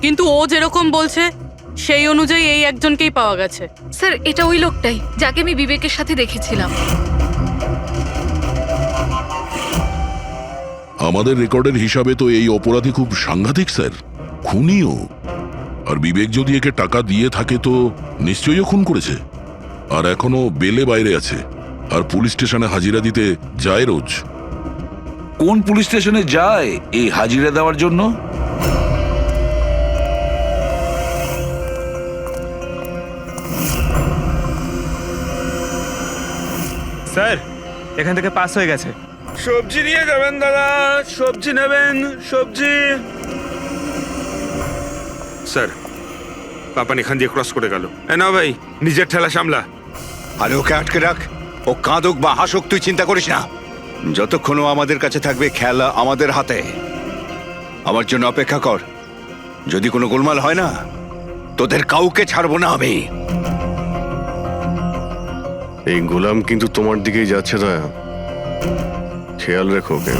কিন্তু ও যেরকম বলছে সেই অনুযায়ী এই একজনকেই পাওয়া গেছে। স্যার, এটা ওই লোকটাই যাকে আমি বিবেকের সাথে দেখেছিলাম। আমাদের রেকর্ডের হিসাবে তো এই অপরাধী খুব সাংঘাতিক স্যার, খুনিও। আর বিবেক যদি একে টাকা দিয়ে থাকে তো নিশ্চয়ই ও খুন করেছে। আর এখনো বেলে বাইরে আছে, আর পুলিশ স্টেশনে হাজিরা দিতে যায় রোজ। কোন পুলিশ স্টেশনে যায় এই হাজিরা দেওয়ার জন্য? স্যার এখান থেকে পাস হয়ে গেছে। সবজি নিয়ে যাবেন দাদা, সবজি নেবেন, সবজি। স্যার, পাপান এখান দিয়ে ক্রস করে গেল। না ভাই, নিজের ঠেলা সামলা। আর ওকে আটকে রাখ, ও কাঁদুক বা হাসুক তুই চিন্তা করিস না। যতক্ষণ ও আমাদের কাছে থাকবে খেলা আমাদের হাতে। আমার জন্য অপেক্ষা কর। যদি কোনো গোলমাল হয় না, তোদের কাউকে ছাড়বো না আমি। এই গোলাম কিন্তু তোমার দিকেই যাচ্ছে দয়া, খেয়াল রেখো ওকে।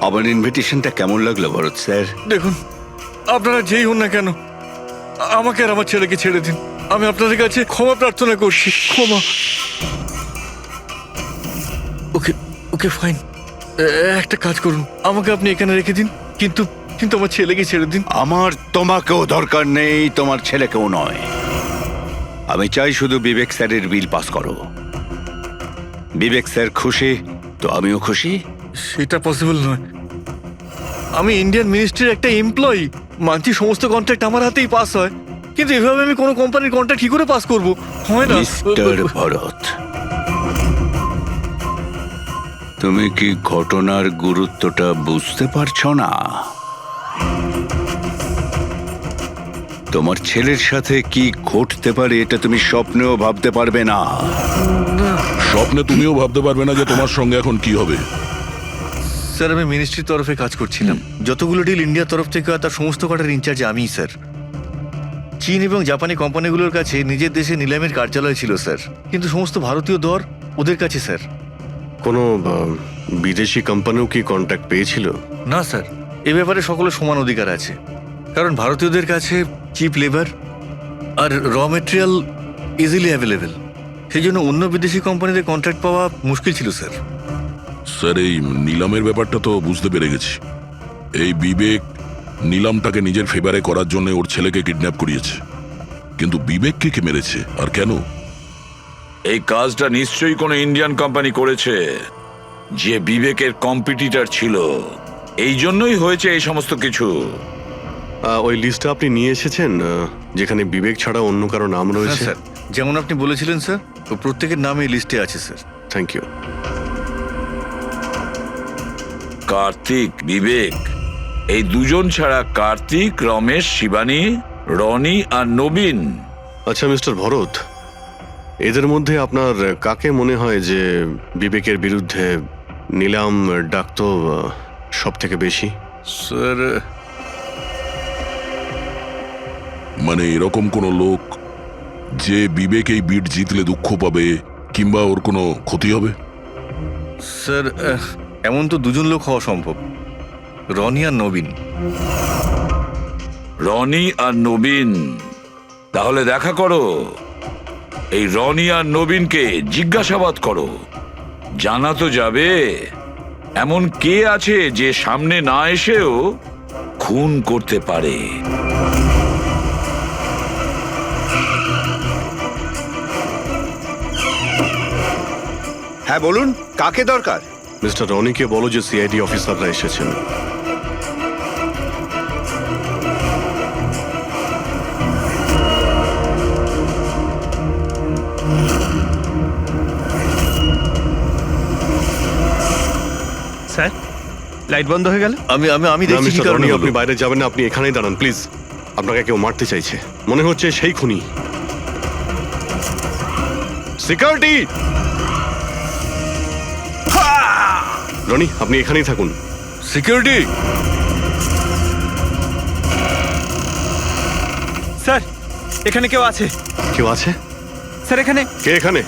আমার ইনভিটেশনটা কেমন লাগলো ভরত স্যার? দেখুন, আপনারা যেই হন না কেন, আমাকে আর আমার ছেলেকে ছেড়ে দিন। আমি আপনাদের কাছে ক্ষমা প্রার্থনা করছি, ক্ষমা। ওকে ওকে ফাইন, একটা কাজ করুন, আমাকে আপনি এখানে রেখে দিন, কিন্তু কিন্তু আমার ছেলেকে ছেড়ে দিন। আমার তোমাকেও দরকার নেই, তোমার ছেলেকেও নয়। আমি চাই শুধু বিবেক স্যারের বিল পাস করো। বিবেক স্যার খুশি তো আমিও খুশি। সেটা পসিবল নয়। আমি ইন্ডিয়ান মিনিস্ট্রির একটা এমপ্লয়ি, মানছি সমস্ত কন্ট্রাক্ট আমার হাতেই পাস হয়, কিন্তু এভাবে আমি কোনো কোম্পানির কন্ট্রাক্ট কি করে পাস করবো? হয় না। মিস্টার ভরত, তুমি কি ঘটনার গুরুত্বটা বুঝতে পারছো না? তোমার ছেলের সাথে কি ঘটতে পারে এটা তুমি স্বপ্নেও ভাবতে পারবে না। স্বপ্নে তুমিও ভাবতে পারবে না যে তোমার সঙ্গে এখন কি হবে। স্যার, আমি মিনিস্ট্রির তরফে কাজ করছিলাম। যতগুলো ডিল ইন্ডিয়ার তরফ থেকে হয় তার সমস্ত কটার ইনচার্জ আমিই স্যার। চীন এবং জাপানি কোম্পানিগুলোর কাছে নিজের দেশে নিলামের কার্যালয় ছিল স্যার, কিন্তু সমস্ত ভারতীয় দর ওদের কাছে স্যার। কোনো বিদেশি কোম্পানিও কি কন্ট্যাক্ট পেয়েছিল? না স্যার, এ ব্যাপারে সকলের সমান অধিকার আছে, কারণ ভারতীয়দের কাছে চিপ লেবার আর র মেটেরিয়াল ইজিলি অ্যাভেলেবেল। সেই জন্য অন্য বিদেশি কোম্পানিতে কন্ট্রাক্ট পাওয়া মুশকিল ছিল স্যার। স্যার এই নিলামের ব্যাপারটা তো বুঝতে পেরে গেছি। এই বিবেক নিলামটাকে নিজের ফেভারে করার জন্য ওর ছেলেকে কিডন্যাপ করিয়েছে, কিন্তু বিবেককে কে মেরেছে আর কেন? এই কাজটা নিশ্চয়ই কোনো ইন্ডিয়ান কোম্পানি করেছে, যে বিবেকের কম্পিটিটর ছিল। এই জন্যই হয়েছে এই সমস্ত কিছু। ওই লিস্টটা আপনি নিয়ে এসেছেন যেখানে বিবেক ছাড়া অন্য কারো নাম রয়েছে? স্যার, যেমন আপনি বলেছিলেন স্যার, তো প্রত্যেকের নাম এই লিস্টে আছে sir. Thank you. Kartik, Bibek, এই দুজন ছাড়া কার্তিক, রমেশ, শিবানী, রনি আর নবীন। আচ্ছা মিস্টার ভরত, এদের মধ্যে আপনার কাকে মনে হয় যে বিবেকের বিরুদ্ধে নিলাম ডাকতো সব থেকে বেশি? স্যার, মানে এরকম কোনো লোক যে বিবেক এই বিট জিতলে দুঃখ পাবে কিংবা ওর কোনো ক্ষতি হবে? স্যার এমন তো দুজন লোক হওয়া সম্ভব, রনি আর নবীন। রনি আর নবীন? তাহলে দেখা করো, এই রনি আর নবীনকে জিজ্ঞাসাবাদ করো, জানা তো যাবে এমন কে আছে যে সামনে না এসেও খুন করতে পারে। হ্যাঁ বলুন, কাকে দরকার? মিস্টার রনিকে বলো যে সিআইডি অফিসাররা এসেছেন। স্যার, লাইট বন্ধ হয়ে গেল। আমি আমি আমি না, দেখছি কি মিস্টার কারণে রনি, হলো। আপনি বাইরে যাবেন না, আপনি এখানেই দাঁড়ান প্লিজ। আপনাকে কেউ মারতে চাইছে, মনে হচ্ছে সেই খুনি। সিকিউরিটি! রনি, আপনি এখানেই থাকুন। সিকিউরিটি! স্যার, এখানে কেউ আছে। কেউ আছে? স্যার, এখানে। কে এখানে?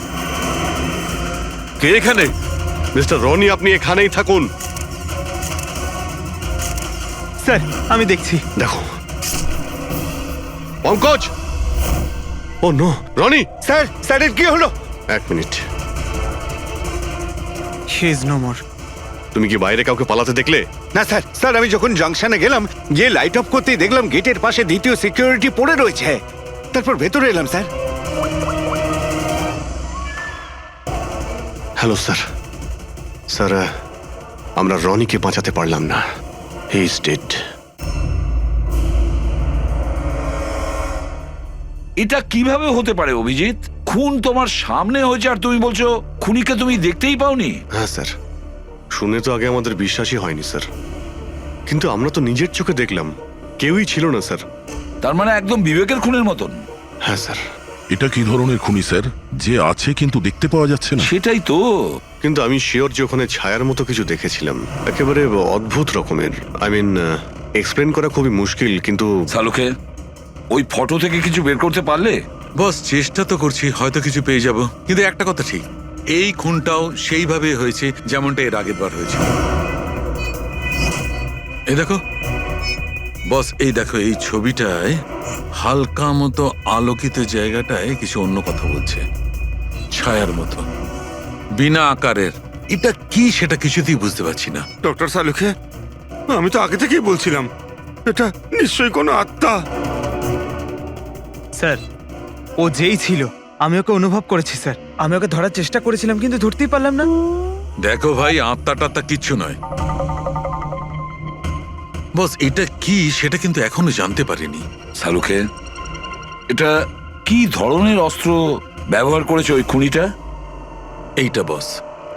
কে এখানে? মিস্টার রনি, আপনি এখানেই থাকুন। স্যার, আমি দেখছি। দেখো Pankaj! Oh no, Roni! Sir, স্যারের কি হলো? এক minute, he is no more. তুমি কি বাইরে কাউকে পালাতে দেখলে? না স্যার, স্যার আমি যখন জাংশনে গেলাম, গিয়ে লাইট অফ করতেই দেখলাম গেটের পাশে দ্বিতীয় সিকিউরিটি পড়ে রয়েছে। তারপর ভেতরে এলাম স্যার। Hello sir. স্যার, আমরা রনিকে বাঁচাতে পারলাম না, হি ইজ ডেড। এটা কিভাবে হতে পারে অভিজিৎ? খুন তোমার সামনে হয়েছে আর তুমি বলছো খুনিকে তুমি দেখতেই পাওনি? হ্যাঁ স্যার, শুনে তো আগে আমাদের বিশ্বাসই হয়নি স্যার, কিন্তু আমরা তো নিজের চোখে দেখলাম, কেউই ছিল না স্যার। তার মানে একদম বিবেকের খুনের মতন। হ্যাঁ স্যার। এটা কি ধরনের খুনি স্যার, যে আছে কিন্তু দেখতে পাওয়া যাচ্ছে না? সেটাই তো। কিন্তু আমি শিওর যে ওখানে ছায়ার মতো কিছু দেখেছিলাম, একেবারে অদ্ভুত রকমের। আই মিন, এক্সপ্লেন করা খুবই মুশকিল, কিন্তু সালুকে ওই ফটো থেকে কিছু বের করতে পারলে? বস, চেষ্টা তো করছি, হয়তো কিছু পেয়ে যাব। কিন্তু একটা কথা ঠিক, এই খুনটাও সেইভাবে হয়েছে যেমনটা এর আগের বার হয়েছে। এই দেখো বস, এই দেখো, এই ছবিটায় হালকা মতো আলোকিত জায়গাটায় কিছু অন্য কথা বলছে, ছায়ার মতো, বিনা আকারের। এটা কি সেটা কিছুতেই বুঝতে পারছি না। ডক্টর সালুকে, আমি তো আগে থেকেই বলছিলাম এটা নিশ্চয়ই কোনো আত্মা। স্যার, ও যেই ছিল আমি ওকে অনুভব করেছি স্যার। আমি ওকে ধরার চেষ্টা করেছিলাম কিন্তু ধরতেই পারলাম না। দেখো ভাই, আত্মা টাত্মা কিচ্ছু নয়। বস, এটা কি সেটা কিন্তু এখনো জানতে পারিনি। সালুকে, এটা কি ধরনের অস্ত্র ব্যবহার করেছে ওই খুনিটা? এইটা বস,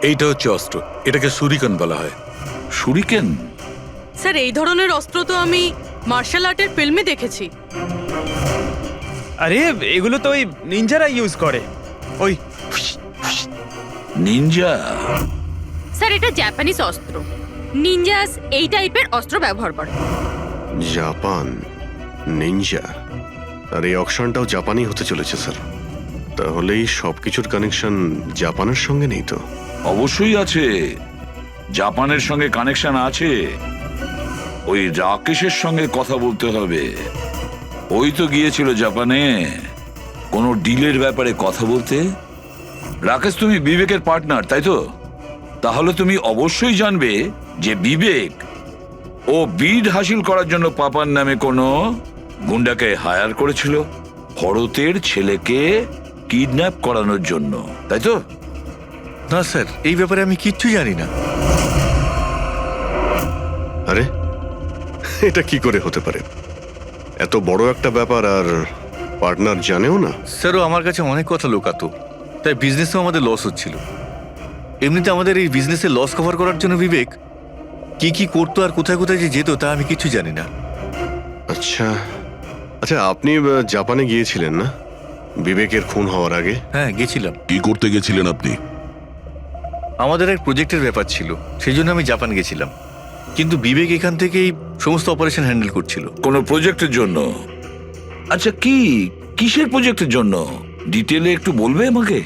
এইটা হচ্ছে অস্ত্র, এটাকে সুরিকান বলা হয়। শুরিকেন? স্যার, এই ধরনের অস্ত্র তো আমি মার্শাল আর্টের ফিল্মে দেখেছি। আরে এগুলো তো ওই নিনজারা ইউজ করে, ওই নিনজা? স্যার, এটা জাপানিজ অস্ত্র। নিনজাস এই টাইপের অস্ত্র ব্যবহার করে। জাপান, নিনজা, আর এই অকশনটাও জাপানি হতে চলেছে স্যার। তাহলে এই সবকিছুর কানেকশন জাপানের সঙ্গে নেই তো? অবশ্যই আছে, জাপানের সঙ্গে কানেকশন আছে। ওই রাকেশের সঙ্গে কথা বলতে হবে। ওই তো গিয়েছিল জাপানে কোনো ডিলের ব্যাপারে কথা বলতে। রাকেশ, তুমি বিবেকের পার্টনার তাই তো? তাহলে তুমি অবশ্যই জানবে যে বিবেক ও বিড হাসিল করার জন্য পাপার নামে কোনো গুন্ডাকে হায়ার করেছিল ভরতের ছেলেকে কিডন্যাপ করানোর জন্য, তাই তো? না স্যার, এই ব্যাপারে আমি কিচ্ছু জানি না। আরে এটা কি করে হতে পারে? এত বড় একটা ব্যাপার আর পার্টনার জানেও না? স্যারও আমার কাছে অনেক কথা লুকাতো, তাই বিজনেসেও আমাদের লস হচ্ছিল। এমনিতে আমাদের এই বিজনেসে লস কভার করার জন্য বিবেক কি কি করতো আর কোথায় কোথায় যে যেত তা আমি কিছু জানি না। আচ্ছা আচ্ছা, আপনি জাপানে গিয়েছিলেন না বিবেকের খুন হওয়ার আগে? হ্যাঁ, গেছিলাম। কি করতে গেছিলেন আপনি? আমাদের এক প্রজেক্টের ব্যাপার ছিল, সেই জন্য আমি জাপান গেছিলাম। কিন্তু বিবেক এখান থেকেই সমস্ত অপারেশন হ্যান্ডেল করছিল। কোনো প্রজেক্টের জন্য? আচ্ছা কি কিসের প্রজেক্টের জন্য ডিটেলে একটু বলবে আমাকে?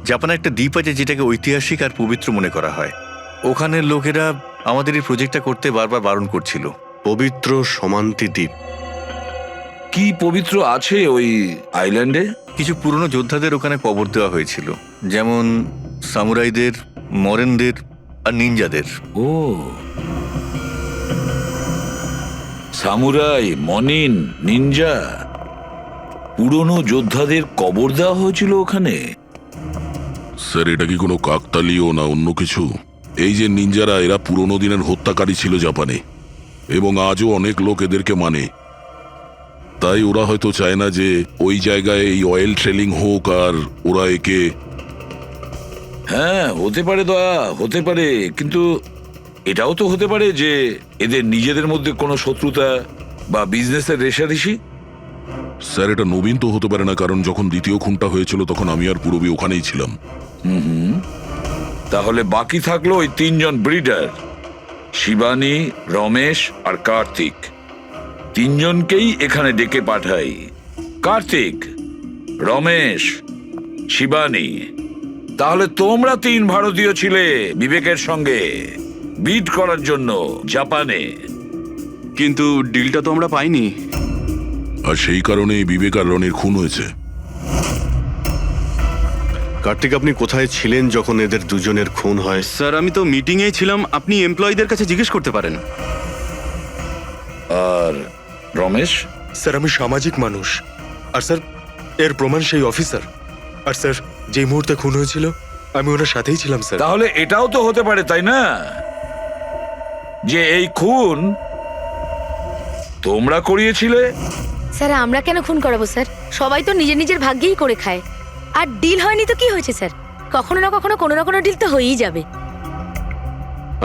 জাপানে একটা দ্বীপ আছে যেটাকে ঐতিহাসিক আর পবিত্র মনে করা হয়। ওখানের লোকেরা আমাদের এই প্রজেক্টটা করতে বারবার বারণ করছিল। পবিত্র সমান্তি দ্বীপ। কি পবিত্র আছে ওই আইল্যান্ডে? কিছু পুরনো যোদ্ধাদের ওখানে কবর দেওয়া হয়েছিল, যেমন সামুরাইদের, মরেনদের আর নিনজাদের। ও, সামুরাই, মনিন, নিনজা, পুরনো যোদ্ধাদের কবর দেওয়া হয়েছিল ওখানে। স্যার এটা কি কোনো কাকতালীয় না অন্য কিছু? এই যে নিনজারা, এরা পুরনো দিনের হত্যাকারী ছিল জাপানে, এবং আজও অনেক লোক এদেরকে মানে। তাই ওরা হয়তো চায় না যে ওই জায়গায় এই অয়েল ট্রেলিং হোক, আর ওরা একে... হ্যাঁ হতে পারে দয়া, হতে পারে, কিন্তু এটাও তো হতে পারে যে এদের নিজেদের মধ্যে কোনো শত্রুতা বা বিজনেসের রেষারেষি। স্যার এটা নবীন তো হতে পারে না, কারণ যখন দ্বিতীয় খুনটা হয়েছিল তখন আমি আর পূরবী ওখানেই ছিলাম। তাহলে বাকি থাকলো ওই তিনজন ব্রিডার, শিবানী, রমেশ আর কার্তিক। তিনজনকেই এখানে ডেকে পাঠাই। কার্তিক, রমেশ, শিবানী, তাহলে তোমরা তিন ভারতীয় ছিলে বিবেকের সঙ্গে বিট করার জন্য জাপানে। কিন্তু ডিলটা তো আমরা পাইনি। আর সেই কারণেই বিবেক আর রনির খুন হয়েছে। কার্তিক, আপনি কোথায় ছিলেন যখন এদের দুজনের খুন হয়? স্যার আমি তো মিটিংয়েই ছিলাম, আপনি এমপ্লয়ীদের কাছে জিজ্ঞেস করতে পারেন। আর রমেশ? স্যার আমি সামাজিক মানুষ, আর স্যার এর প্রমাণ সেই অফিসার। আর স্যার যে মুহূর্তে খুন হয়েছিল আমি ওনার সাথেই ছিলাম স্যার। তাহলে এটাও তো হতে পারে, তাই না, যে এই খুন তোমরা করিয়েছিলে? স্যার আমরা কেন খুন করাবো স্যার? সবাই তো নিজের নিজের ভাগ্যেই করে খায়। আর ডিল হয়নি তো কি হয়েছে স্যার? কখনো না কখনো কোনো না কোনো ডিল তো হয়েই যাবে।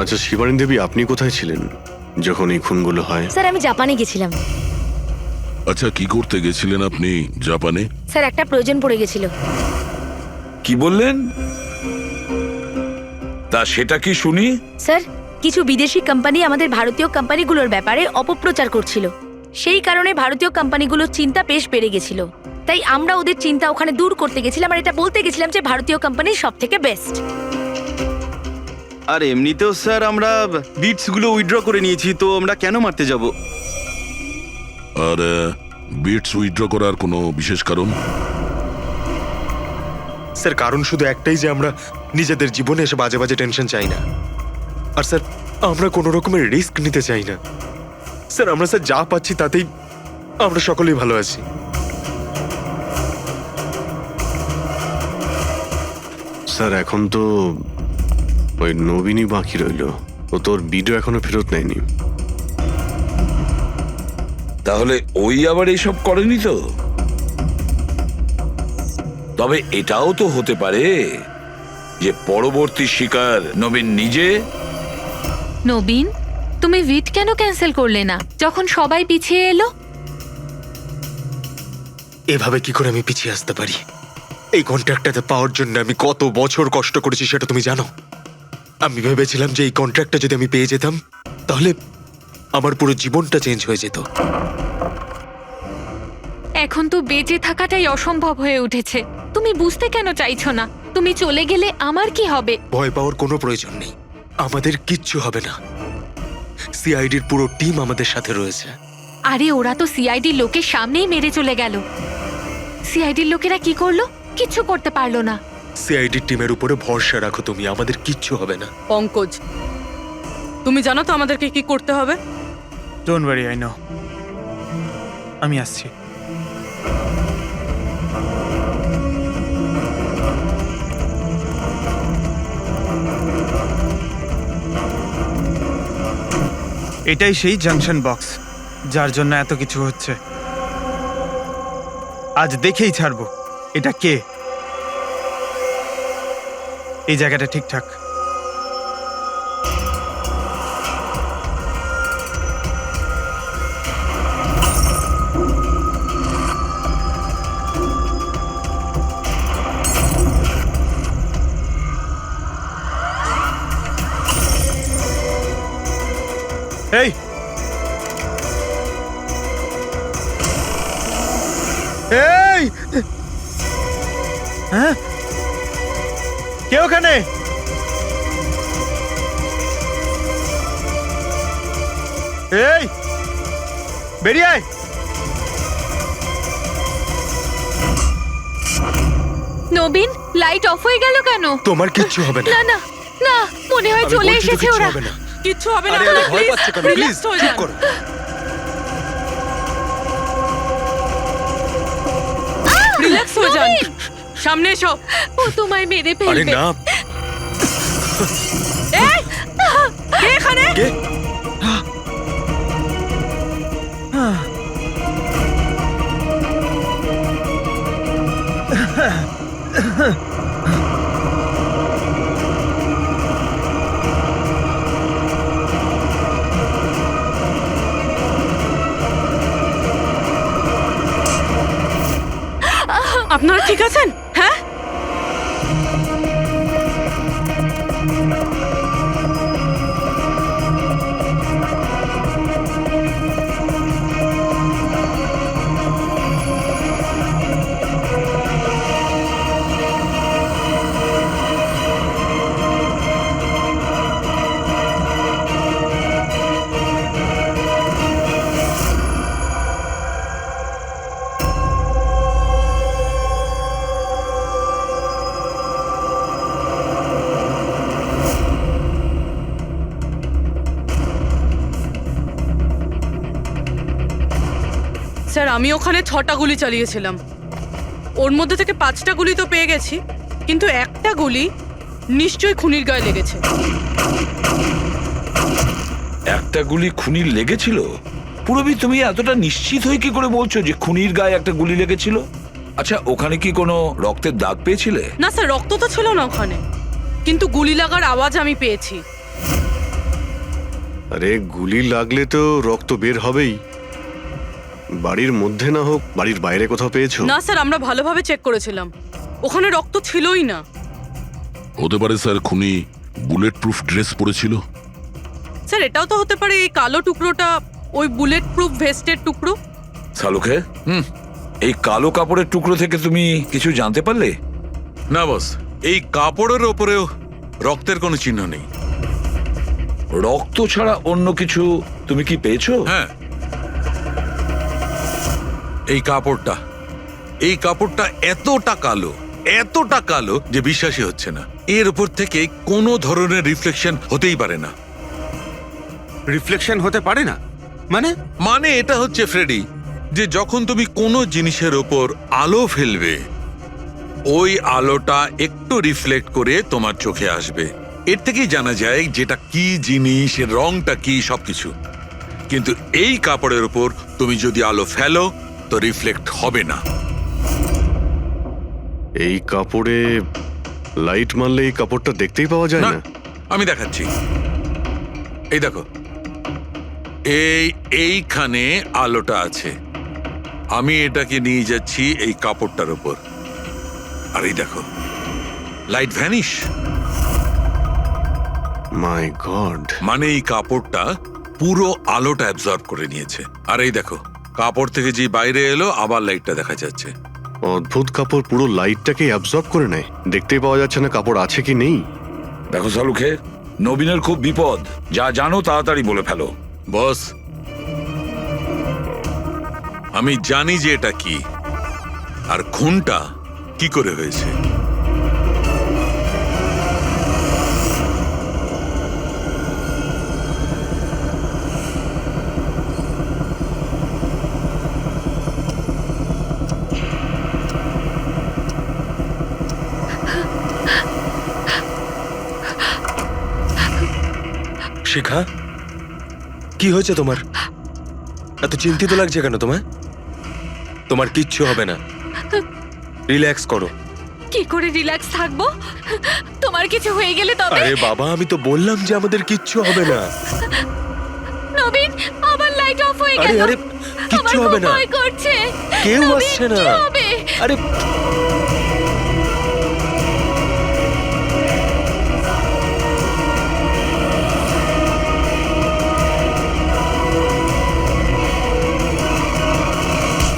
আচ্ছা শিবানী দেবী, আপনি কোথায় ছিলেন যখন এই খুনগুলো হয়? স্যার আমি জাপানে গেছিলাম। আচ্ছা কি করতে গেছিলেন আপনি জাপানে? স্যার একটা প্রয়োজন পড়ে গেছিল। কি বললেন? তা সেটা কি শুনি। স্যার কিছু বিদেশি কোম্পানি আমাদের ভারতীয় কোম্পানিগুলোর ব্যাপারে অপপ্রচার করছিল। সেই কারণে ভারতীয় কোম্পানিগুলোর চিন্তা বেশ বেড়ে গেছিল। তাই আমরা ওদের চিন্তা ওখানে দূর করতে গেছিলাম, আর এটা বলতে গেছিলাম যে ভারতীয় কোম্পানি সব থেকে বেস্ট। আর এমনিতেও স্যার আমরা বিটস গুলো উইথড্র করে নিয়েছি, তো আমরা কেন মারতে যাব? আর বিটস উইথড্র করার কোনো বিশেষ কারণ? স্যার কারণ শুধু একটাই, যে আমরা নিজেদের জীবনে এসে বাজে বাজে টেনশন চাই না। আর স্যার আমরা কোনো রকমের রিস্ক নিতে চাই না। স্যার আমরা স্যার যা পাচ্ছি তাতেই আমরা সকলেই ভালো আছি। স্যার এখন তো ওই নবীনই বাকি রইল, ও তোর ভিডিও এখনো ফেরত নেয়নি। তাহলে ওই আবার এইসব করেনি তো? তবে এটাও তো হতে পারে যে পরবর্তী শিকার নবীন নিজে। নবীন, তুমি ভিট কেন ক্যান্সেল করলে না যখন সবাই পিছিয়ে এলো? এভাবে কি করে আমি পিছিয়ে আসতে পারি? এই কন্ট্রাক্টটাতে পাওয়ার জন্য আমি কত বছর কষ্ট করেছি সেটা তুমি জানো। আমি ভেবেছিলাম যে এই কন্ট্রাক্টটা যদি আমি পেয়ে যেতাম তাহলে আমার পুরো জীবনটা চেঞ্জ হয়ে যেত। এখন তো বেঁচে থাকাটাই অসম্ভব হয়ে উঠেছে। তুমি বুঝতে কেন চাইছো না? তুমি চলে গেলে আমার কি হবে? ভয় পাওয়ার কোনো প্রয়োজন নেই, আমাদের কিচ্ছু হবে না। সিআইডির পুরো টিম আমাদের সাথে রয়েছে। আরে ওরা তো সিআইডি লোকের সামনেই মেরে চলে গেল। সিআইডির লোকেরা কি করলো? কিচ্ছু করতে পারলো না। সিআইডি টিমের উপরে ভরসা রাখো তুমি, আমাদের কিচ্ছু হবে না। পঙ্কজ, তুমি জানো তো আমাদেরকে কি করতে হবে? Don't worry, I know. আমি আসছি। এটাই সেই জাংশন বক্স যার জন্য এত কিছু হচ্ছে। আজ দেখেই ছাড়বো এটা কে। এই জায়গাটা ঠিকঠাক। এই এই হ্যাঁ কে ওখানে? এই বেরিয়ে আয়। নবীন, লাইট অফ হয়ে গেল কেন? তোমার কিচ্ছু হবে না। না না না, মনে হয় আমি চলে বলছি তো এসেছে কিচ্ছু ওরা। হবে না। কিচ্ছু হবে না, আরে আরে ভয় পাচ্ছে কেন? প্লিজ রিল্যাক্স হয়ে চুপ যান। করো। রিল্যাক্স হয়ে যান, সামনে এসো। ও তোমায় মেরে আরে ফেলবে। না। এই, কে এখানে? কে? আপনারা ঠিক আছেন? হ্যাঁ, স্যার আমি ওখানে 6টা গুলি চালিয়েছিলাম। ওর মধ্যে থেকে 5টা গুলি তো পেয়ে গেছি, কিন্তু একটা গুলি নিশ্চয়ই খুনির গায়ে লেগেছে। একটা গুলি খুনির লেগেছিল? পুরবি, তুমি এতটা নিশ্চিত হয়ে কি করে বলছো যে খুনির গায়ে একটা গুলি লেগেছিল? আচ্ছা, ওখানে কি কোনো রক্তের দাগ পেয়েছিলে? না স্যার, রক্ত তো ছিল না ওখানে, কিন্তু গুলি লাগার আওয়াজ আমি পেয়েছি। আরে গুলি লাগলে তো রক্ত বের হবেই। বাড়ির মধ্যে না হোক, বাড়ির বাইরে কোথাও পেয়েছো? না স্যার, আমরা ভালোভাবে চেক করেছিলাম, ওখানে রক্ত ছিলই না। হতে পারে স্যার খুনি বুলেট প্রুফ ড্রেস পরেছিল। স্যার এটাও তো হতে পারে এই কালো টুকরোটা ওই বুলেট প্রুফ ভেস্টের টুকরো। সালুকে, এই কালো কাপড়ের টুকরো থেকে তুমি কিছু জানতে পারলে? না বস, এই কাপড়ের ওপরেও রক্তের কোনো চিহ্ন নেই। রক্ত ছাড়া অন্য কিছু তুমি কি পেয়েছো? হ্যাঁ, এই কাপড়টা এতটা কালো যে বিশ্বাসই হচ্ছে না। এর উপর থেকে কোনো ধরনের রিফ্লেকশন হতেই পারে না। রিফ্লেকশন হতে পারে না মানে এটা হচ্ছে ফ্রেডি, যে যখন তুমি কোনো জিনিসের ওপর আলো ফেলবে, ওই আলোটা একটু রিফ্লেক্ট করে তোমার চোখে আসবে। এর থেকেই জানা যায় যেটা কি জিনিস, এর রংটা কি, সবকিছু। কিন্তু এই কাপড়ের উপর তুমি যদি আলো ফেলো তো রিফ্লেক্ট হবে না। এই কাপড়ে লাইট মারলে এই কাপড়টা দেখতেই পাওয়া যায় না, না। আমি দেখাচ্ছি। এই দেখো, এইখানে আলোটা আছে। আমি এটাকে নিয়ে যাচ্ছি এই কাপড়টার উপর, আর এই দেখো লাইট ভ্যানিশ। মাই গড! মানে এই কাপড়টা পুরো আলোটা অ্যাবজর্ব করে নিয়েছে। আর এই দেখো, কাপড় থেকে যে বাইরে এলো আবার লাইটটা দেখা যাচ্ছে। অদ্ভুত, কাপড় পুরো লাইটটাকে অ্যাবজর্ব করে নেয়। দেখতেই পাওয়া যাচ্ছে না কাপড় আছে কি নেই। দেখো সালুকে, নবীনের খুব বিপদ। যা জানো তাড়াতাড়ি বলে ফেলো। বস, আমি জানি যে এটা কি, আর খুনটা কি করে হয়েছে। শিখা, কি হয়েছে তোমার? এত চিন্তিত লাগছে কেন তোমায়? তোমার কিচ্ছু হবে না, রিল্যাক্স করো। কি করে রিল্যাক্স থাকবো? তোমার কিছু হয়ে গেলে তবে? আরে বাবা, আমি তো বললাম যে আমাদের কিচ্ছু হবে না। নবীন, আবার লাইট অফ হয়ে আরে গেল। আরে কিচ্ছু আমার হবে খুব না, ভয় করছে। কেউ নবীন, আসছে না। কি হবে? আরে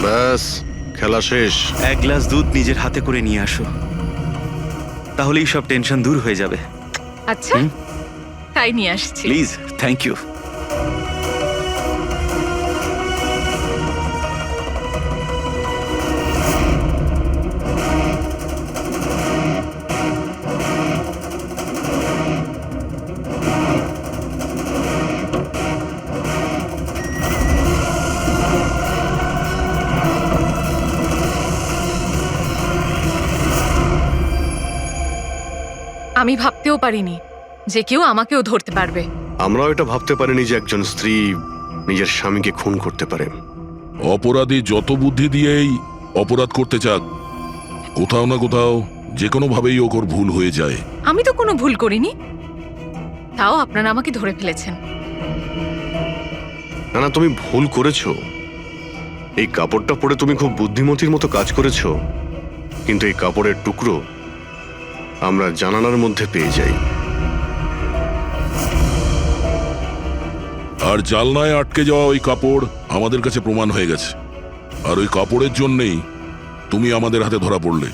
ব্যাস, খেলা শেষ। এক গ্লাস দুধ নিজের হাতে করে নিয়ে আসো, তাহলেই সব টেনশন দূর হয়ে যাবে। আচ্ছা, তাই নিয়ে আসছি। Please, thank you. আমি ভাবতেও পারিনি যে কেউ আমাকেও ধরতে পারবে। আমরাও এটা ভাবতে পারিনি যে একজন স্ত্রী নিজের স্বামীকে খুন করতে পারে। অপরাধী যত বুদ্ধি দিয়েই অপরাধ করতে চাক, কোথাও না কোথাও যে কোনো ভাবেই ওর ভুল হয়ে যায়। আমি তো কোনো ভুল করিনি, তাও আপনারা আমাকে ধরে ফেলেছেন। না না, তুমি ভুল করেছো। এই কাপড়টা পরে তুমি খুব বুদ্ধিমতীর মতো কাজ করেছো, কিন্তু এই কাপড়ের টুকরো আমরা জানালার মধ্যে পেয়ে যাই। আর জালনায় আটকে যাওয়া ওই কাপড় আমাদের কাছে প্রমাণ হয়ে গেছে, আর ওই কাপড়ের জন্যেই তুমি আমাদের হাতে ধরা পড়লে।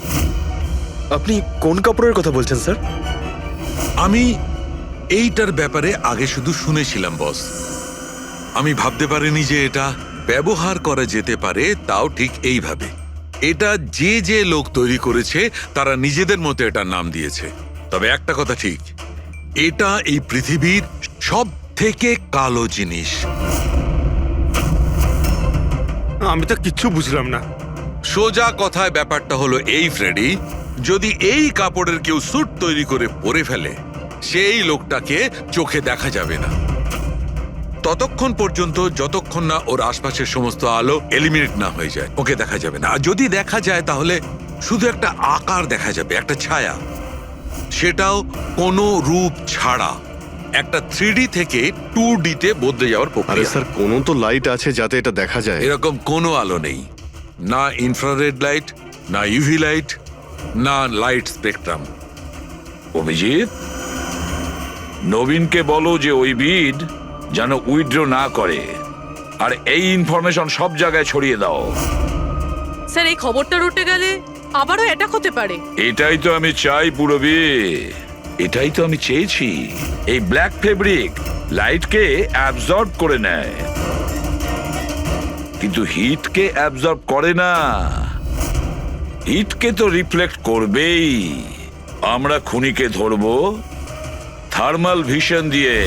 আপনি কোন কাপড়ের কথা বলছেন স্যার? আমি এইটার ব্যাপারে আগে শুধু শুনেছিলাম বস। আমি ভাবতে পারিনি যে এটা ব্যবহার করা যেতে পারে, তাও ঠিক এইভাবে। এটা যে যে লোক তৈরি করেছে তারা নিজেদের মতো এটার নাম দিয়েছে। তবে একটা কথা ঠিক, এটা এই পৃথিবীর সব থেকে কালো জিনিস। আমি তো কিচ্ছু বুঝলাম না। সোজা কথায় ব্যাপারটা হলো এই ফ্রেডি, যদি এই কাপড়ের কেউ স্যুট তৈরি করে পরে ফেলে, সেই লোকটাকে চোখে দেখা যাবে না ততক্ষণ পর্যন্ত, যতক্ষণ না ওর আশপাশের সমস্ত আলো এলিমিনেট না হয়ে যায়। ওকে দেখা যাবে না। আর যদি দেখা যায় তাহলে শুধু একটা আকার দেখা যাবে, একটা ছায়া, সেটাও কোনো রূপ ছাড়া। একটা 3D থেকে 2D তে বদলে যাওয়ার আরে প্রক্রিয়া। স্যার, কোনো তো লাইট আছে যাতে এটা দেখা যায়। এরকম কোনো আলো নেই, না ইনফ্রারেড লাইট, না ইউভি লাইট, না লাইট স্পেকট্রাম। অভিজিৎ, নবীনকে বলো যে ওই বিড যেন উইথড্র না করে, আর এই ইনফরমেশন সব জায়গায় ছড়িয়ে দাও। স্যার, এই খবরটা রটে গেলে আবারও অ্যাটাক হতে পারে। এটাই তো আমি চাই পুরবি, এটাই তো আমি চেয়েছি। এই ব্ল্যাক ফেব্রিক লাইটকে অ্যাবজর্ব করে নেয়, কিন্তু হিটকে অ্যাবজর্ব করে না। হিটকে তো রিফ্লেক্ট করবেই। আমরা খুনিকে ধরবো থার্মাল ভিশন দিয়ে।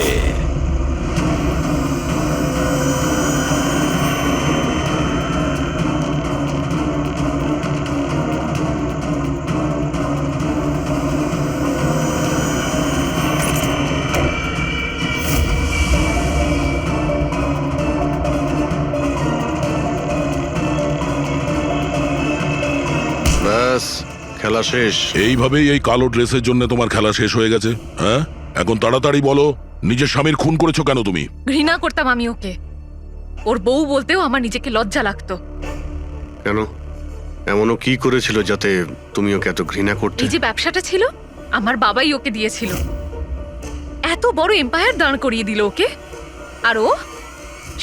ব্যাস, খেলা শেষ। এইভাবেই এই কালো ড্রেসের জন্য তোমার খেলা শেষ হয়ে গেছে? হ্যাঁ, এখন তাড়াতাড়ি বলো, নিজের স্বামীর খুন করেছো কেন তুমি? ঘৃণা করতাম আমি ওকে। ওর বউ বলতেও আমার নিজেকে লজ্জা লাগতো। কেন? এমনও কি করেছিল যাতে তুমি ওকে এত ঘৃণা করতে? এই যে ব্যবসাটা ছিল, আমার বাবাই ওকে দিয়েছিল। এত বড় এম্পায়ার দাঁড় করিয়ে দিল ওকে, আর ও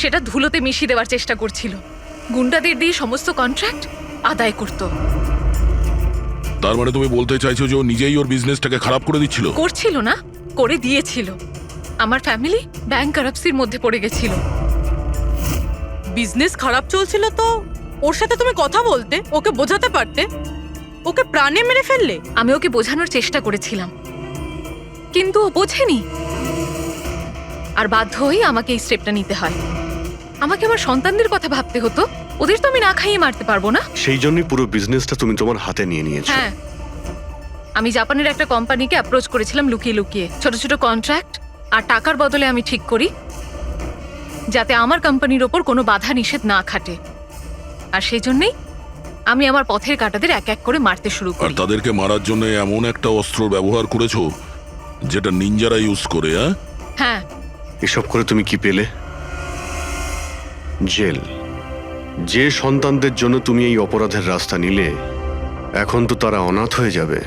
সেটা ধুলোতে মিশিয়ে দেওয়ার চেষ্টা করছিল। গুন্ডাদের দিয়ে সমস্ত কন্ট্রাক্ট আদায় করত। তার মানে তুমি বলতে চাইছো যে ও নিজেই ওর বিজনেসটাকে খারাপ করে দিচ্ছিল? করছিল না, করে দিয়েছিল। আমার ফ্যামিলি ব্যাংক কারাপসির মধ্যে পড়ে গেছিল। বিজনেস খারাপ চলছিল তো ওর সাথে তুমি কথা বলতে, ওকে বোঝাতে পারতে। ওকে প্রাণে মেরে ফেললে। আমি ওকে বোঝানোর চেষ্টা করেছিলাম, কিন্তু ও বোঝেনি। আর বাধ্য হয়ে আমাকে এই স্টেপটা নিতে হয়। আমাকে আমার সন্তানদের কথা ভাবতে হতো, ওদের তো আমি না খাইয়ে মারতে পারবো না। সেই জন্যই পুরো বিজনেসটা তুমি তোমার হাতে নিয়ে নিয়েছো। হ্যাঁ, আমি জাপানের একটা কোম্পানিকে অ্যাপ্রোচ করেছিলাম লুকিয়ে লুকিয়ে। ছোট ছোট কন্ট্রাক্ট আর টাকার বদলে আমি ঠিক করি যাতে আমার কোম্পানির ওপর কোনো বাধা নিষেধ না খাটে। আর সেই জন্যই আমি আমার পথের কাঁটাদের এক এক করে মারতে শুরু আর করি। তাদেরকে মারার জন্য এমন একটা অস্ত্র ব্যবহার করেছো যেটা নিনজারা ইউজ করে? হ্যাঁ। এসব করে তুমি কি পেলে? জেল। যে সন্তানদের জন্য তুমি এই অপরাধের রাস্তা নিলে, এখন তো তারা অনাথ হয়ে যাবে।